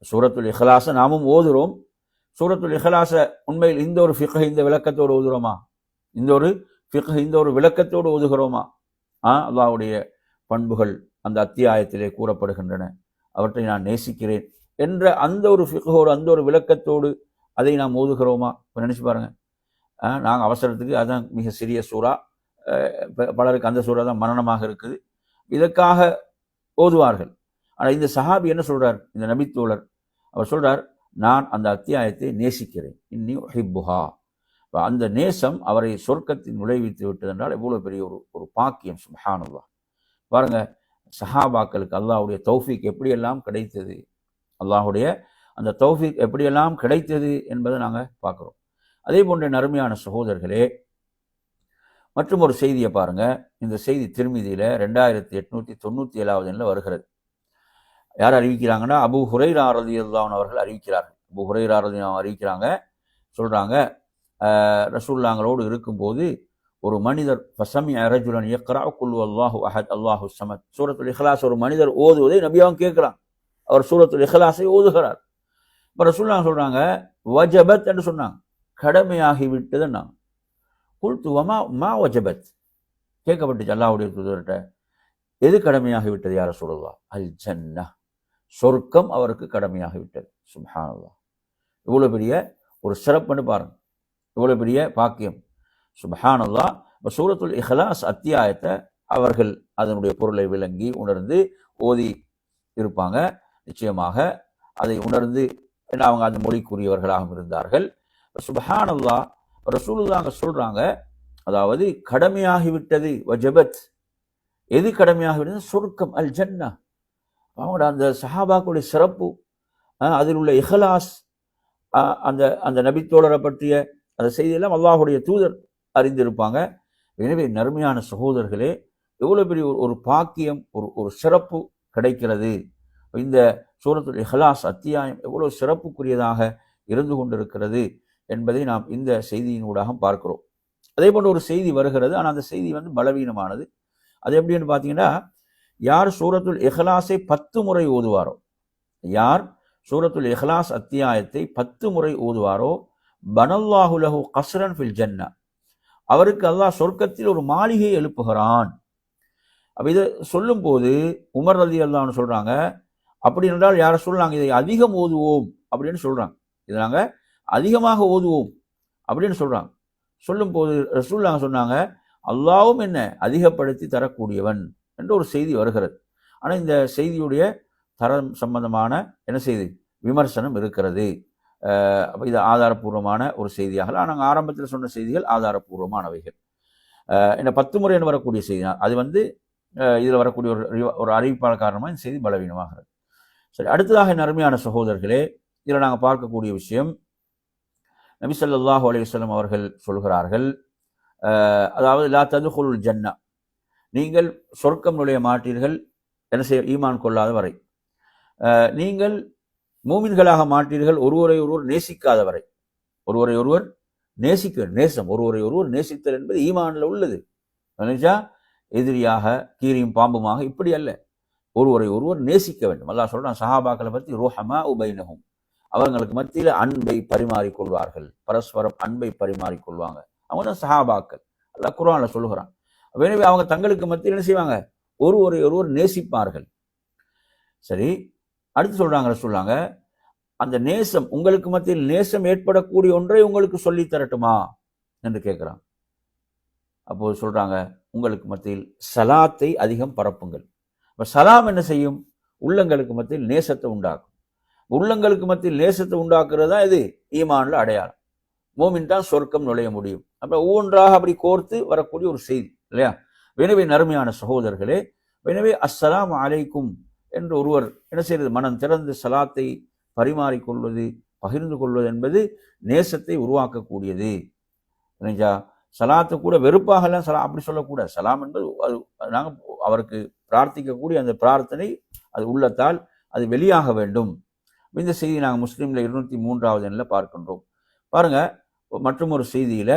சூரத்துல் இஹ்லாஸை நாமும் ஓதுறோம். சூரத்துல் இஹ்லாஸை உண்மையில் இந்த ஒரு ஃபிக்ஹ், இந்த விளக்கத்தோடு ஓதுகிறோமா, இந்த ஒரு விளக்கத்தோடு ஓதுகிறோமா? அல்லாஹ்வுடைய பண்புகள் அந்த அத்தியாயத்திலே கூறப்படுகின்றன, அவற்றை நான் நேசிக்கிறேன் என்ற அந்த ஒரு ஃபிக்ஹோடு, அந்த ஒரு விளக்கத்தோடு அதை நாம் ஓதுகிறோமா? நினைச்சு பாருங்க. நாங்கள் அவசரத்துக்கு அதுதான் மிக சிறிய சூறா, பலருக்கு அந்த சூறா தான் மரணமாக இருக்குது, இதற்காக ஓதுவார்கள். ஆனால் இந்த சஹாபி என்ன சொல்றார், இந்த நபித்தோழர் அவர் சொல்றார், நான் அந்த அத்தியாயத்தை நேசிக்கிறேன், இன்னி ஹிப்புஹா. அந்த நேசம் அவரை சொர்க்கத்தில் நுழைவித்து விட்டது என்றால் எவ்வளவு பெரிய ஒரு பாக்கியம். சுப்ஹானல்லாஹ். பாருங்க, சஹாபாக்களுக்கு அல்லாஹ்வுடைய தௌஃபீக் எப்படியெல்லாம் கிடைத்தது, அல்லாஹ்வுடைய அந்த தௌஃபீக் எப்படியெல்லாம் கிடைத்தது என்பதை நாங்கள் பார்க்குறோம். அதே போன்ற நறுமையான சகோதரர்களே, மற்றும் ஒரு செய்தியை பாருங்க. இந்த செய்தி திர்மிதியில 2897 வருகிறது. யார் அறிவிக்கிறாங்கன்னா, அபூ ஹுரைரா ரலியல்லாஹு அன்ஹு அவர்கள் அறிவிக்கிறார்கள். அபூ ஹுரைரா ரலியல்லாஹு அறிவிக்கிறாங்க, சொல்றாங்க, ரசூலுல்லாஹ்களோடு இருக்கும்போது ஒரு மனிதர் ஃபஸமிஅ ரஜுலன் யக்ரஅ குல் வல்லாஹு அஹத் அல்லாஹு ஸமத் சூரத்துல் இக்லாஸ் ஒரு மனிதர் ஓதுவதை நபியாவும் கேட்கிறான். அவர் சூரத்துல் இக்லாஸை ஓதுகிறார். இப்போ ரசூலுல்லாஹ் சொல்றாங்க, வஜபத் என்று சொன்னாங்க, கடமையாகிவிட்டதுன்னா. குல்து வமா மா வஜபத், கேட்கப்பட்டுச்சு அல்லாஹ்வுடைய தூதர்கிட்ட, எது கடமையாகிவிட்டது யா ரசூலுல்லாஹ்? அல் ஜன்னah, சொர்க்கம் அவருக்கு கடமையாகிவிட்டது. சுப்ஹானல்லாஹ். இவ்வளோ பெரிய ஒரு சிறப்புன்னு பாருங்க, இவ்வளோ பெரிய பாக்கியம். சுப்ஹானல்லாஹ். இப்போ சூரத்துல் இக்லாஸ் அத்தியாயத்தை அவர்கள் அதனுடைய பொருளை விளங்கி உணர்ந்து ஓதி இருப்பாங்க. நிச்சயமாக அதை உணர்ந்து அவங்க அந்த மொழிக்குரியவர்களாகவும் இருந்தார்கள். சுப்ஹானல்லாஹ். ரசூலுல்லாஹ் சொல்றாங்க, அதாவது கடமையாகிவிட்டது, வஜபத், எது கடமையாகிவிட்டது? சொர்க்கம், அல் ஜன்னா. அவங்களோட அந்த சஹாபாக்களுடைய சிறப்பு, அதில் உள்ள இஹ்லாஸ், அந்த அந்த நபித்தோழரை பற்றிய அந்த செய்தியெல்லாம் அல்லாஹுடைய தூதர் அறிந்திருப்பாங்க. எனவே நறுமையான சகோதரர்களே, எவ்வளோ பெரிய ஒரு பாக்கியம், ஒரு சிறப்பு கிடைக்கிறது. இந்த சூரத்துல் இக்லாஸ் அத்தியாயம் எவ்வளோ சிறப்புக்குரியதாக இருந்து கொண்டிருக்கிறது என்பதை நாம் இந்த செய்தியினூடாக பார்க்கிறோம். அதே போன்ற ஒரு செய்தி வருகிறது, ஆனால் அந்த செய்தி பலவீனமானது. அது எப்படின்னு பார்த்தீங்கன்னா, யார் சூரத்துல் இக்லாஸை 10 முறை ஓதுவாரோ, யார் சூரத்துல் இக்லாஸ் அத்தியாயத்தை 10 முறை ஓதுவாரோ, பனல்லாஹு லஹு கஸ்ரன் ஃபில் ஜன்னா, அவருக்கு அல்லாஹ் சொர்க்கத்தில் ஒரு மாளிகையை எழுப்புகிறான். அப்போ இதை சொல்லும் போது உமர் ரலியல்லாஹு அன்ஹு சொல்றாங்க, அப்படி என்றால் யாரை சொல்றாங்க, இதை அதிகம் ஓதுவோம் அப்படின்னு சொல்றாங்க, இதை நாங்கள் அதிகமாக ஓதுவோம் அப்படின்னு சொல்றாங்க. சொல்லும் போது ரசூலுல்லாஹ் சொன்னாங்க, அல்லாஹ்வும் என்ன அதிகப்படுத்தி தரக்கூடியவன் என்ற ஒரு செய்தி வருகிறது. ஆனால் இந்த செய்தியுடைய தரம் சம்பந்தமான என்ன செய்தி, விமர்சனம் இருக்கிறது. அப்போ இது ஆதாரபூர்வமான ஒரு செய்தியாக, நாங்கள் ஆரம்பத்தில் சொன்ன செய்திகள் ஆதாரபூர்வமானவைகள். இந்த 10 முறை வரக்கூடிய செய்தி, அது இதில் வரக்கூடிய ஒரு அறிவிப்பாளர் காரணமாக இந்த செய்தி பலவீனமாகிறது. சரி, அடுத்ததாக நறுமையான சகோதரர்களே, இதில் நாங்கள் பார்க்கக்கூடிய விஷயம், நபி ஸல்லல்லாஹு அலைஹி வஸல்லம் அவர்கள் சொல்கிறார்கள், அதாவது லா ததுகுலுல் ஜன்னா, நீங்கள் சொர்க்கம் நுழைய மாட்டீர்கள் என்ன செய்ய, ஈமான் கொள்ளாத வரை, நீங்கள் மூமின்களாக மாட்டீர்கள் ஒருவரை ஒருவர் நேசிக்காத வரை. ஒருவரை ஒருவர் நேசம், ஒருவரை ஒருவர் நேசித்தல் என்பது ஈமானில் உள்ளது. நினைச்சா எதிரியாக கீரியும் பாம்புமாக இப்படி அல்ல, ஒருவரை ஒருவர் நேசிக்க வேண்டும். அல்லாஹ் சொல்றான் சஹாபாக்களை பற்றி, ருஹமா உபைனஹும், அவங்களுக்கு மத்தியில் அன்பை பரிமாறிக்கொள்வார்கள், பரஸ்பரம் அன்பை பரிமாறிக்கொள்வாங்க. அவங்க தான் சஹாபாக்கள், அல்லாஹ் குர்ஆன்ல சொல்லுகிறான். எனவே அவங்க தங்களுக்கு மத்தியில் என்ன செய்வாங்க, ஒருவரை ஒருவர் நேசிப்பார்கள். சரி, அடுத்து சொல்றாங்க, அந்த நேசம், உங்களுக்கு மத்தியில் நேசம் ஏற்படக்கூடிய ஒன்றை உங்களுக்கு சொல்லி தரட்டுமா என்று கேட்கிறாங்க. அப்போது சொல்றாங்க, உங்களுக்கு மத்தியில் சலாத்தை அதிகம் பரப்புங்கள். இப்போ சலாம் என்ன செய்யும், உள்ளங்களுக்கு மத்தியில் நேசத்தை உண்டாக்கும். உள்ளங்களுக்கு மத்தியில் நேசத்தை உண்டாக்குறது தான் இது ஈமான்ல அடையாளம். மோமின் தான் சொர்க்கம் நுழைய முடியும். அப்போ ஒவ்வொன்றாக அப்படி கோர்த்து வரக்கூடிய ஒரு செய்தி இல்லையா. எனவே நறுமையான சகோதரர்களே, எனவே அஸ்ஸலாமு அலைக்கும் என்று ஒருவர் என்ன செய்வது, மனம் திறந்து சலாத்தை பரிமாறிக்கொள்வது, பகிர்ந்து கொள்வது என்பது நேசத்தை உருவாக்கக்கூடியது. நினைச்சா சலாத்தை கூட வெறுப்பாகலாம் சலாம் அப்படி சொல்லக்கூடாது. சலாம் என்பது அது நாங்கள் அவருக்கு பிரார்த்திக்கக்கூடிய அந்த பிரார்த்தனை அது உள்ளத்தால் அது வெளியாக வேண்டும். இந்த செய்தி நாங்கள் முஸ்லீம்ல 203வது எண்ணில் பார்க்கின்றோம். பாருங்க, மற்றும் ஒரு செய்தியில,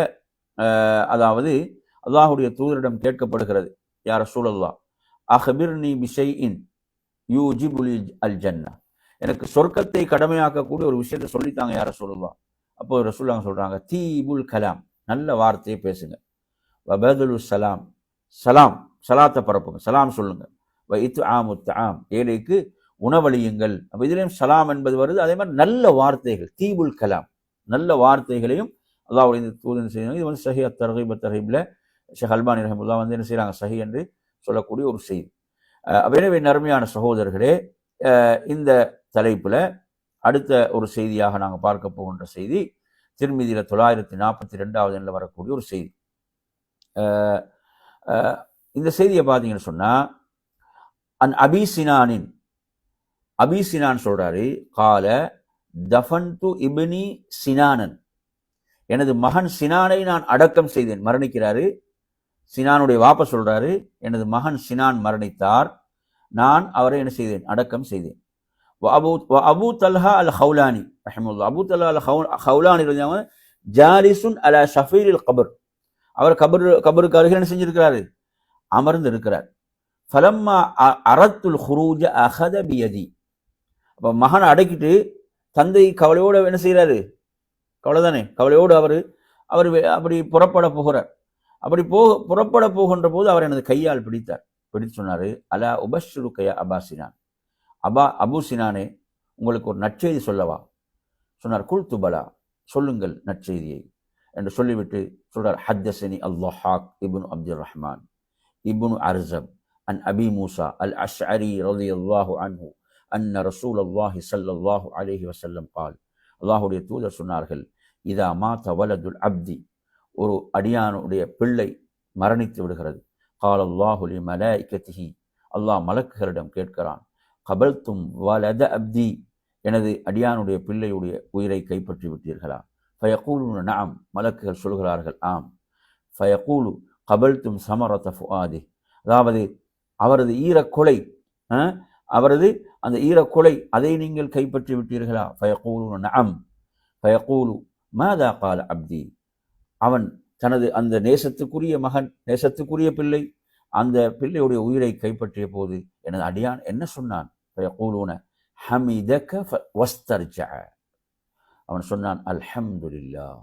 அதாவது அல்லாஹுடைய தூதரிடம் கேட்கப்படுகிறது, யா ரசூலல்லாஹ் அஹ்பிர்னி பிஷைஇன் யூஜிபுல் அல் ஜன்னா, எனக்கு சொர்க்கத்தை கடமையாக்கக்கூடிய ஒரு விஷயத்தை சொல்லித்தாங்க யா ரசூலல்லாஹ். அப்போ ரசூலுல்லாஹ் சொல்றாங்க, தீபுல் கலாம், நல்ல வார்த்தையை பேசுங்க, வபதுலு சலாம், சலாத்தை பரப்புங்க, சலாம் சொல்லுங்க, வஇத்ஆமு தஆம், ஏழைக்கு உணவளியுங்கள். அப்போ இதுலேயும் சலாம் என்பது வருது. அதே மாதிரி நல்ல வார்த்தைகள், தீபுல் கலாம், நல்ல வார்த்தைகளையும் அல்லாஹ்வுடைய இந்த தூதன் செய்தி இது வந்து சஹி அத்தர்ஹீப் தர்ஹீப்ல ஷேக் அல்பானி ரஹிமத்துல்லாஹ் வந்து என்ன செய்கிறாங்க, சஹி என்று சொல்லக்கூடிய ஒரு செய்தி. எனவே நறுமையான சகோதரர்களே, இந்த தலைப்பில் அடுத்த ஒரு செய்தியாக நாங்கள் பார்க்க போகின்ற செய்தி திர்மிதியில 942வது எண்ணில் வரக்கூடிய ஒரு செய்தி. இந்த செய்தியை பார்த்தீங்கன்னு சொன்னால், அபி சினான் சொல்றாரு, கால தஃபன்து இப்னி சினானன், எனது மகன் சினானை நான் அடக்கம் செய்தேன். மரணிக்கிறாரு சினானுடைய வாப்பா சொல்றாரு, எனது மகன் சினான் மரணித்தார், நான் அவரை என்ன செய்தேன், அடக்கம் செய்தேன். அபு தல்ஹா அல் ஹவுலானி ரஹிமஹுல்லாஹ், அபு தல்ஹா அல் ஹவுலானி ஜாலிசுன் அலா ஷஃபீரில் கபர், அவர் கபருக்கு அருகில் என்ன செஞ்சிருக்கிறாரு, அமர்ந்து இருக்கிறார். ஃபலம்மா அரத்துல் ஹுரூஜ அஹத பியதி, அப்போ மகனை அடக்கிட்டு தந்தை கவலையோடு என்ன செய்கிறாரு, கவலை தானே, கவலையோடு அவர் அப்படி புறப்பட போகிறார். அப்படி புறப்பட போகின்ற போது அவர் எனது கையால் பிடித்தார். பிடித்து சொன்னார், அலா உபஷ்ருக்கையா அபா சினான், அபு சினானே உங்களுக்கு ஒரு நற்செய்தி சொல்லவா? சொன்னார், குல் துபலா, சொல்லுங்கள் நற்செய்தியை என்று சொல்லிவிட்டு சொல்றார், ஹத்தஸனி அல்லாஹாக் இப்னு அப்துர் ரஹ்மான் இப்னு அர்ஸம் அன் அபி மூசா அல் அஷ்அரி ரலியல்லாஹு அன்ஹு அன்ன ரசூலல்லாஹி ஸல்லல்லாஹு அலைஹி வஸல்லம் கால், அல்லாஹ்வுடைய தூதர் சொன்னார்கள், இதா மாத வலதுல் அப்தி, ஒரு அடியானுடைய பிள்ளை மரணித்து விடுகிறது, கால் அல்லாஹு லி மலாயிகத்திஹி, அல்லாஹ் மலக்குகளிடம் கேட்கிறான், கபல்தும் வலத அப்தி, எனது அடியானுடைய பிள்ளையுடைய உயிரை கைப்பற்றி விட்டீர்களா? ஃபயகூலுன நஅம், மலக்குகள் சொல்கிறார்கள் ஆம். ஃபயகூலு கபல்தும் சமரத ஃபுஆதி, அதாவது அவரது ஈரக்கொலை, அவரது அந்த ஈரக்கொலை அதை நீங்கள் கைப்பற்றி விட்டீர்களா? ஃபயகூலுன நஅம். ஃபயகூலு மாதா கால அப்தி, அவன் தனது அந்த நேசத்துக்குரிய மகன், நேசத்துக்குரிய பிள்ளை, அந்த பிள்ளையுடைய உயிரை கைப்பற்றிய போது எனது அடியான் என்ன சொன்னான்? ஃபயகூலுன ஹமிதக வஸ்தர்ஜஅ, அவன் சொன்னான், அல்ஹம்துலில்லாஹ்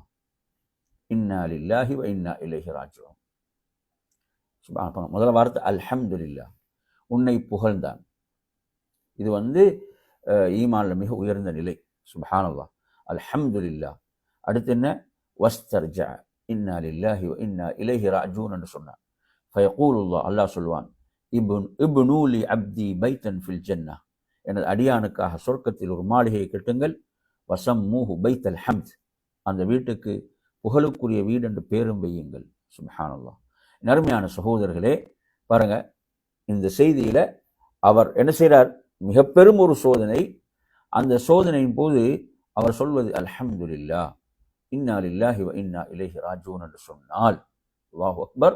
இன்னா லில்லாஹி வ இன்னா இலைஹி ராஜிஊன். சுப்ஹானல்லாஹ், முதல் வார்த்தை அல்ஹம்துலில்லாஹ், உன்னை புகழ்ந்தான். இது வந்து ஈமான்ல மிக உயர்ந்த நிலை. சுப்ஹானல்லாஹ், அல்ஹம்துலில்லாஹ். அடுத்து என்ன? வஸ்தர்ஜஅ இன்னா லில்லாஹி வ இன்னா இலைஹி ராஜிஊன் என்று சொன்னான். ஃபயகூலுல்லாஹ், அல்லாஹ் சொல்வான், இப்னு லி அப்தி பைத்தன் ஃபில் ஜன்னah, எனது அடியானுக்காக சொர்க்கத்தில் ஒரு மாளிகையை கட்டுங்கள், வசம்மூஹு பைத்தல் ஹம்த், அந்த வீட்டுக்கு புகழுக்குரிய வீடு என்று பேரும் வையுங்கள். சுப்ஹானல்லாஹ். நறுமையான சகோதரர்களே, பாருங்க, இந்த செய்தியில அவர் என்ன செய்கிறார், மிக பெரும் ஒரு சோதனை. அந்த சோதனையின் போது அவர் சொல்வது அல்ஹம்துலில்லாஹ் இன்னா லில்லாஹி வ இன்னா இலைஹி ராஜிஊன் என்று சொன்னால், அல்லாஹு அக்பர்,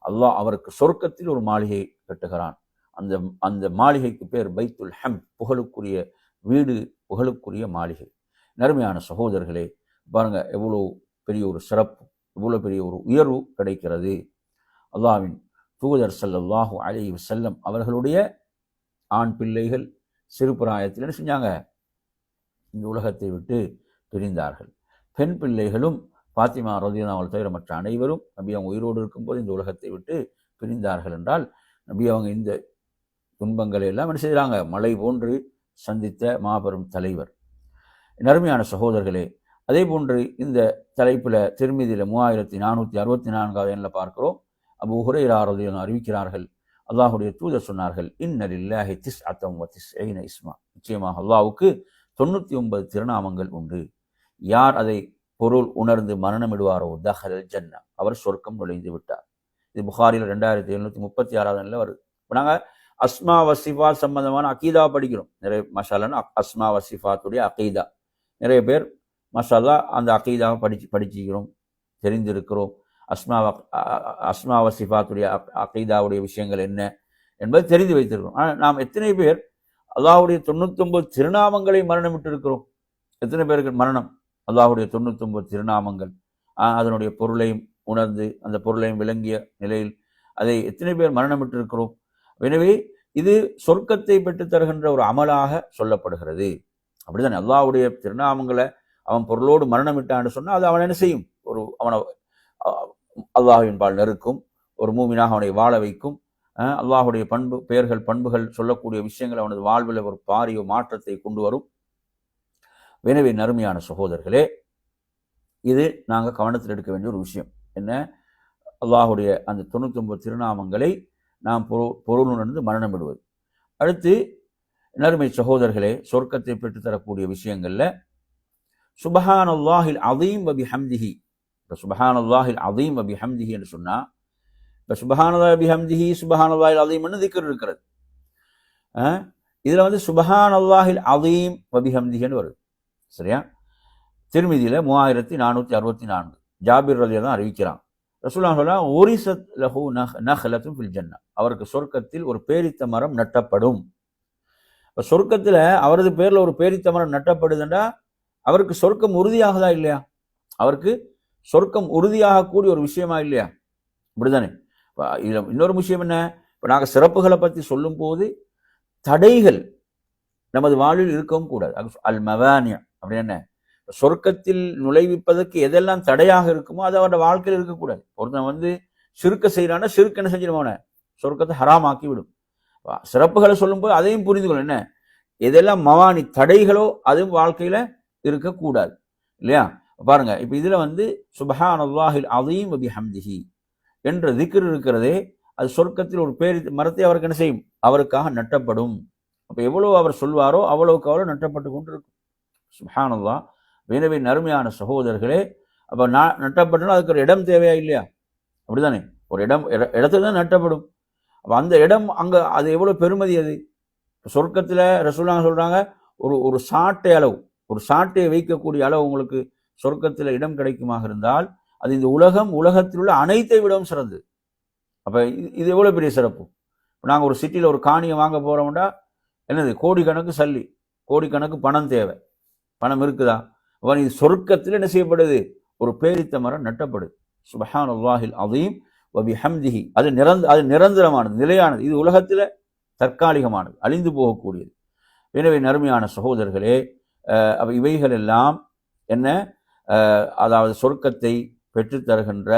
அல்லாஹ் அவருக்கு சொர்க்கத்தில் ஒரு மாளிகை கட்டுகிறான். அந்த மாளிகைக்கு பேர் பைத்துல் ஹம்த், புகழுக்குரிய வீடு, புகழுக்குரிய மாளிகை. நறுமையான சகோதரர்களே, பாருங்க எவ்வளோ பெரிய ஒரு சிறப்பு, எவ்வளோ பெரிய ஒரு உயர்வு கிடைக்கிறது. அல்லாஹ்வின் தூதர் ஸல்லல்லாஹு அலைஹி வஸல்லம் அவர்களுடைய ஆண் பிள்ளைகள் சிறு பிராயத்தில் என்ன செஞ்சாங்க, இந்த உலகத்தை விட்டு பிரிந்தார்கள். பெண் பிள்ளைகளும் பாத்திமா ரலியல்லாஹு அன்ஹா தவிர மற்ற அனைவரும் நபி அவங்க உயிரோடு இருக்கும்போது இந்த உலகத்தை விட்டு பிரிந்தார்கள் என்றால், நபி அவங்க இந்த துன்பங்களை எல்லாம் என்ன செய்கிறாங்க, மலை போன்று சந்தித்த மாபெரும் தலைவர். நறுமையான சகோதரர்களே, அதே போன்று இந்த தலைப்பில் திர்மிதியில 3464வது எண்ணில் பார்க்கிறோம். அபூ ஹுரைரா ரலியல்லாஹு அறிவிக்கிறார்கள், அல்லாஹுடைய தூதர் சொன்னார்கள், இன்ன லில்லாஹி திஸ்அத்தம் வ திஸ்ஈன இஸ்மா, நிச்சயமாக அல்லாஹ்வுக்கு 99 திருநாமங்கள் உண்டு. யார் அதை பொருள் உணர்ந்து மரணமிடுவாரோ தஹல் ஜன்னா, அவர் சொர்க்கம் நுழைந்து விட்டார். இது புகாரில் 2736வது எண்ணில் வருது. இப்போ நாங்கள் அஸ்மா வசிஃபாத் சம்பந்தமான அகீதா படிக்கிறோம். நிறைய மஷாலான்னு அஸ்மா வசிஃபாத்துடைய அகீதா நிறைய பேர் மஷாலா அந்த அகீதாவை படிச்சுக்கிறோம், தெரிந்திருக்கிறோம். அஸ்மா வசிஃபாத்துடைய அகீதாவுடைய விஷயங்கள் என்ன என்பது தெரிந்து வைத்திருக்கிறோம். ஆனால் நாம் எத்தனை பேர் அல்லாஹ்வுடைய 99 திருநாமங்களை மரணமிட்டு இருக்கிறோம்? எத்தனை பேருக்கு மரணம்? அல்லாஹ்வுடைய 99 திருநாமங்கள், அதனுடைய பொருளையும் உணர்ந்து அந்த பொருளையும் விளங்கிய நிலையில் அதை எத்தனை பேர் மரணமிட்டு இருக்கிறோம்? எனவே இது சொர்க்கத்தை பெற்றுத் தருகின்ற ஒரு அமலாக சொல்லப்படுகிறது. அப்படிதான் அல்லாஹ்வுடைய திருநாமங்களை அவன் பொருளோடு மரணமிட்டான்னு சொன்னால் அது அவன் என்ன செய்யும், ஒரு அவனை அல்லாஹ்வின் பால் நெருக்கும், ஒரு மூமினாக அவனை வாழ வைக்கும். அல்லாஹ்வுடைய பெயர்கள் பண்புகள் சொல்லக்கூடிய விஷயங்கள் அவனது வாழ்வில் ஒரு பாரிய மாற்றத்தை கொண்டு வரும். எனவே நறுமையான சகோதரர்களே, இது நாங்கள் கவனத்தில் எடுக்க வேண்டிய ஒரு விஷயம். என்ன, அல்லாஹுடைய அந்த 99 திருநாமங்களை நாம் பொருளுணர்ந்து மரணம் விடுவது. அடுத்து நறுமை சகோதரர்களே, சொர்க்கத்தை பெற்றுத்தரக்கூடிய விஷயங்கள்ல சுபஹானல்லாஹில் அதீம் வ பிஹம்திஹி. இப்போ சுபஹானல்லாஹில் அதீம் வ பிஹம்திஹி என்று சொன்னால், இப்போ சுபஹானல்லாஹி பிஹம்திஹி சுபஹானல்லாஹில் அதீம்னு திக்ர் இருக்கிறது. இதில் வந்து சுபஹானல்லாஹில் அதீம் வ பிஹம்திஹின்னு வருது. சரியா? திருமிதியில் 3464 ஜாபிர் ரலியல்லாஹு அன்ஹு அறிவிக்கிறான். ரசூலுல்லாஹி ஸல்லல்லாஹு அலைஹி வஸல்லம் உரிசத் லஹு நஹ்லத்துன் ஃபில் ஜன்னah, அவருக்கு சொர்க்கத்தில் ஒரு பேரித்த மரம் நட்டப்படும். இப்போ சொர்க்கத்தில் அவரது பேரில் ஒரு பேரித்த மரம் நட்டப்படுதுன்னா அவருக்கு சொர்க்கம் உறுதியாகதா இல்லையா? அவருக்கு சொர்க்கம் உறுதியாகக்கூடிய ஒரு விஷயமா இல்லையா? இப்படிதானே. இதில் இன்னொரு விஷயம் என்ன, இப்போ நாங்கள் சிறப்புகளை பற்றி சொல்லும் போது தடைகள் நமது வாழ்வில் இருக்கவும் கூடாது. அல் மவானியா அப்படி என்ன, சொர்க்கத்தில் நுழைவிப்பதற்கு எதெல்லாம் தடையாக இருக்குமோ அது அவரோட வாழ்க்கையில் இருக்கக்கூடாது. ஒருத்தன் வந்து சிறுக்க செய்யறான்னா சிறுக்கு என்ன செஞ்சிருவான, சொர்க்கத்தை ஹராமாக்கி விடும். சிறப்புகளை சொல்லும்போது அதையும் புரிந்து கொள்ளும். என்ன, எதெல்லாம் மவானி தடைகளோ அதுவும் வாழ்க்கையில இருக்கக்கூடாது இல்லையா? பாருங்க, இப்ப இதுல வந்து சுப்ஹானல்லாஹில் அதீம் வ பிஹம்திஹி என்ற திக்ர் இருக்கிறதே, அது சொர்க்கத்தில் ஒரு பேரி மரத்தை அவருக்கு என்ன செய்யும், அவருக்காக நட்டப்படும். அப்ப எவ்வளவு அவர் சொல்வாரோ அவ்வளவுக்கு அவ்வளவு நட்டப்பட்டு கொண்டிருக்கும். சுப்ஹானல்லாஹ். எனவே நறுமையான சகோதரர்களே, அப்ப நட்டப்பட்டனா அதுக்கு ஒரு இடம் தேவையா இல்லையா? அப்படிதானே. ஒரு இடத்துல தான் நட்டப்படும். அப்ப அந்த இடம் அங்க அது எவ்வளவு பெருமதி. அது சொர்க்கத்துல ரசூலுல்லாஹ் சொல்றாங்க, ஒரு சாட்டை அளவு, ஒரு சாட்டையை வைக்கக்கூடிய அளவு உங்களுக்கு சொர்க்கத்தில் இடம் கிடைக்குமாக இருந்தால் அது இந்த உலகத்தில் உள்ள அனைத்தை விடவும் சிறந்தது. அப்ப இது எவ்வளவு பெரிய சிறப்பு. நாங்கள் ஒரு சிட்டியில் ஒரு காணியை வாங்க போறோம்னா என்னது, கோடிக்கணக்கு சல்லி, கோடிக்கணக்கு பணம் தேவை. பணம் இருக்குதா? அவன் இது சொர்க்கத்தில் என்ன செய்யப்படுது, ஒரு பேரித்த மரம் நட்டப்படுது. சுப்ஹானல்லாஹில் அதீம் வ பிஹம்திஹி. அது நிரந்தரமானது, நிலையானது. இது உலகத்தில் தற்காலிகமானது, அழிந்து போகக்கூடியது. எனவே நறுமையான சகோதரர்களே, இவைகள் எல்லாம் என்ன, அதாவது சொர்க்கத்தை பெற்றுத்தருகின்ற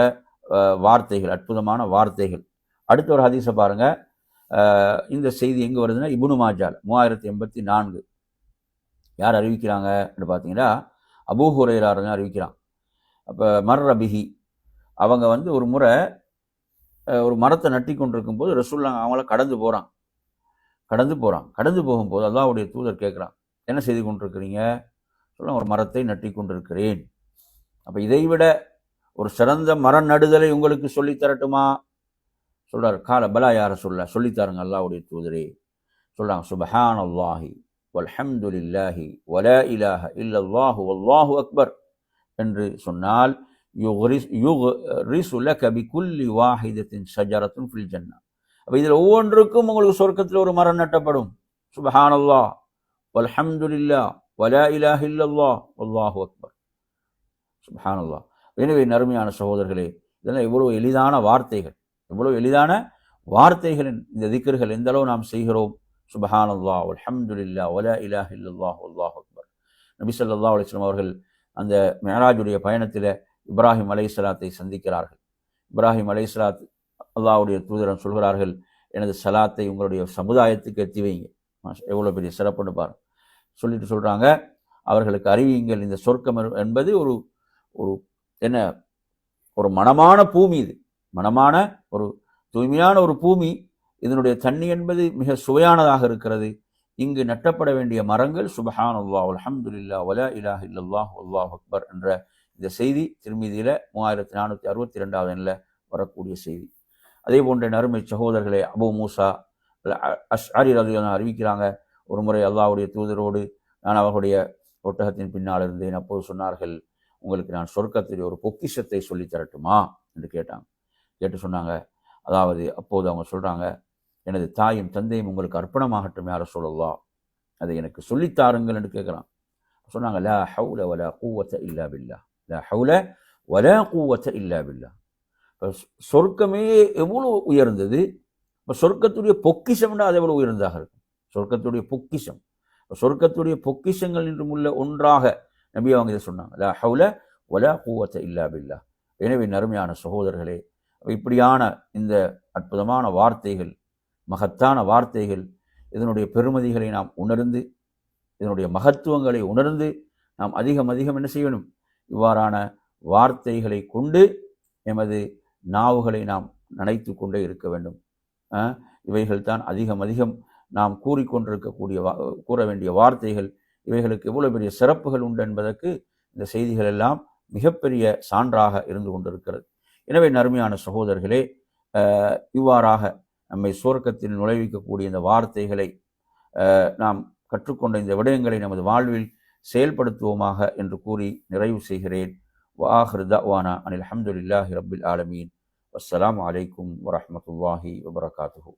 வார்த்தைகள், அற்புதமான வார்த்தைகள். அடுத்த ஒரு ஹதீஸை பாருங்க. இந்த செய்தி எங்க வருதுன்னா இப்னு மாஜால 3084 யார் அறிவிக்கிறாங்க பார்த்தீங்கன்னா அபூ ஹுரைரா அறிவிக்கிறான். அப்போ மர்ர பிஹி, அவங்க வந்து ஒரு முறை ஒரு மரத்தை நட்டி கொண்டிருக்கும் போது ரசூலுல்லாஹ் அவங்கள கடந்து போகும்போது அல்லாஹ்வுடைய தூதர் கேட்குறான், என்ன செய்து கொண்டிருக்கிறீங்க? சொல்ல, ஒரு மரத்தை நட்டி கொண்டிருக்கிறேன். அப்போ இதைவிட ஒரு சிறந்த மரம் நடுதலை உங்களுக்கு சொல்லித்தரட்டுமா? சொல்றாரு, கால பலா யா ரசூலுல்லாஹ், சொல்லித்தாருங்க அல்லாஹ்வுடைய தூதரே. சொல்றாங்க, சுப்ஹானல்லாஹி வல்ஹம்துலில்லாஹி வலா இலாஹ இல்லல்லாஹு வல்லாஹு அக்பர் என்று சொன்னால் யுக்ரிசு லக பிகுல்லி வாஹிதத்தின் ஷஜரத்துன் ஃபில் ஜன்னah. அப்ப இதில் ஒவ்வொன்றுக்கும் உங்களுக்கு சொர்க்கத்தில் ஒரு மரம் நட்டப்படும். சுப்ஹானல்லாஹ் வல்ஹம்துலில்லாஹ் வலா இலாஹ இல்லல்லாஹ் வல்லாஹு அக்பர். சுப்ஹானல்லாஹ். எனவே நறுமையான சகோதரர்களே, இதெல்லாம் எவ்வளவு எளிதான வார்த்தைகள், எவ்வளவு எளிதான வார்த்தைகளின் இந்த திக்ர்கள் எந்த அளவு நாம் செய்கிறோம். சுப்ஹானல்லாஹ் வல்ஹம்துலில்லாஹ் வலா இலாஹ இல்லல்லாஹ் வல்லாஹு அக்பர். நபி ஸல்லல்லாஹு அலைஹி வஸல்லம் அவர்கள் அந்த மிஅராஜுடைய பயணத்தில் இப்ராஹிம் அலைஹிஸ்ஸலாத்தை சந்திக்கிறார்கள். இப்ராஹிம் அலைஹிஸ்ஸலாத் அல்லாஹ்வுடைய தூதரன் சொல்கிறார்கள், எனது சலாத்தை உங்களுடைய சமுதாயத்துக்கு எத்தி வைங்க. எவ்வளோ பெரிய சிறப்புன்னு பாருங்க. சொல்லிட்டு சொல்றாங்க, அவர்களுக்கு அறிவியுங்கள், இந்த சொர்க்கம் என்பது ஒரு ஒரு என்ன, ஒரு மனமான பூமி. இது மனமான ஒரு தூய்மையான ஒரு பூமி. இதனுடைய தண்ணி என்பது மிக சுவையானதாக இருக்கிறது. இங்கு நட்டப்பட வேண்டிய மரங்கள் சுப்ஹானல்லாஹ் வல்ஹம்துலில்லாஹ் வலா இலாஹ இல்லல்லாஹ் வல்லாஹு அக்பர் என்ற இந்த செய்தி திருமிதியில 3462 எண்ணில் வரக்கூடிய செய்தி. அதே போன்ற நறுமை சகோதரர்களே, அபூ மூசா அஷ்அரி ரலியல்லாஹு அறிவிக்கிறாங்க, ஒரு முறை அல்லாஹ்வுடைய தூதரோடு நான் அவர்களுடைய ஒட்டகத்தின் பின்னால் இருந்தேன். அப்போது சொன்னார்கள், உங்களுக்கு நான் சொர்க்கத்தில் ஒரு பொக்கிஷத்தை சொல்லி தரட்டுமா என்று கேட்டாங்க. கேட்டு சொன்னாங்க, அதாவது அப்போது அவங்க சொல்றாங்க, எனது தாயும் தந்தையும் உங்களுக்கு அர்ப்பணமாகட்டும் யா ரசூலல்லாஹ், அதை எனக்கு சொல்லித்தாருங்கள் என்று கேட்குறான். சொன்னாங்க, லா ஹவுல வலா குவத்த இல்லா பில்லாஹ், லா ஹவுல வலா குவத்த இல்லா பில்லாஹ். சொர்க்கமே எவ்வளவு உயர்ந்தது. இப்போ சொர்க்கத்துடைய பொக்கிஷம்னா அது எவ்வளவு உயர்ந்ததாக இருக்கும். சொர்க்கத்துடைய பொக்கிஷம், சொர்க்கத்துடைய பொக்கிஷங்கள் என்றும் உள்ள ஒன்றாக நபி அவங்க இதை சொன்னாங்க, லா ஹவுல வலா குவத்த இல்லா பில்லாஹ். எனவே நறுமையான சகோதரர்களே, இப்படியான இந்த அற்புதமான வார்த்தைகள், மகத்தான வார்த்தைகள், இதனுடைய பெருமதிகளை நாம் உணர்ந்து, இதனுடைய மகத்துவங்களை உணர்ந்து நாம் அதிகம் அதிகம் என்ன செய்யணும், இவ்வாறான வார்த்தைகளை கொண்டு எமது நாவுகளை நாம் நனைத்து கொண்டே இருக்க வேண்டும். இவைகள் தான் அதிகம் அதிகம் நாம் கூறிக்கொண்டிருக்கக்கூடிய கூற வேண்டிய வார்த்தைகள். இவைகளுக்கு எவ்வளவு பெரிய சிறப்புகள் உண்டு என்பதற்கு இந்த செய்திகள் எல்லாம் மிகப்பெரிய சான்றாக இருந்து கொண்டிருக்கிறது. எனவே நறுமையான சகோதரர்களே, இவ்வாறாக நம்மை சுவர்க்கத்தில் நுழைவிக்கக்கூடிய இந்த வார்த்தைகளை நாம் கற்றுக்கொண்ட இந்த விடயங்களை நமது வாழ்வில் செயல்படுத்துவோமாக என்று கூறி நிறைவு செய்கிறேன். வஆகிரு தஅவானா அனில் ஹம்துலில்லாஹி ரப்பில் ஆலமீன். வஸ்ஸலாமு அலைக்கும் வரஹ்மத்துல்லாஹி வபரகாத்துஹு.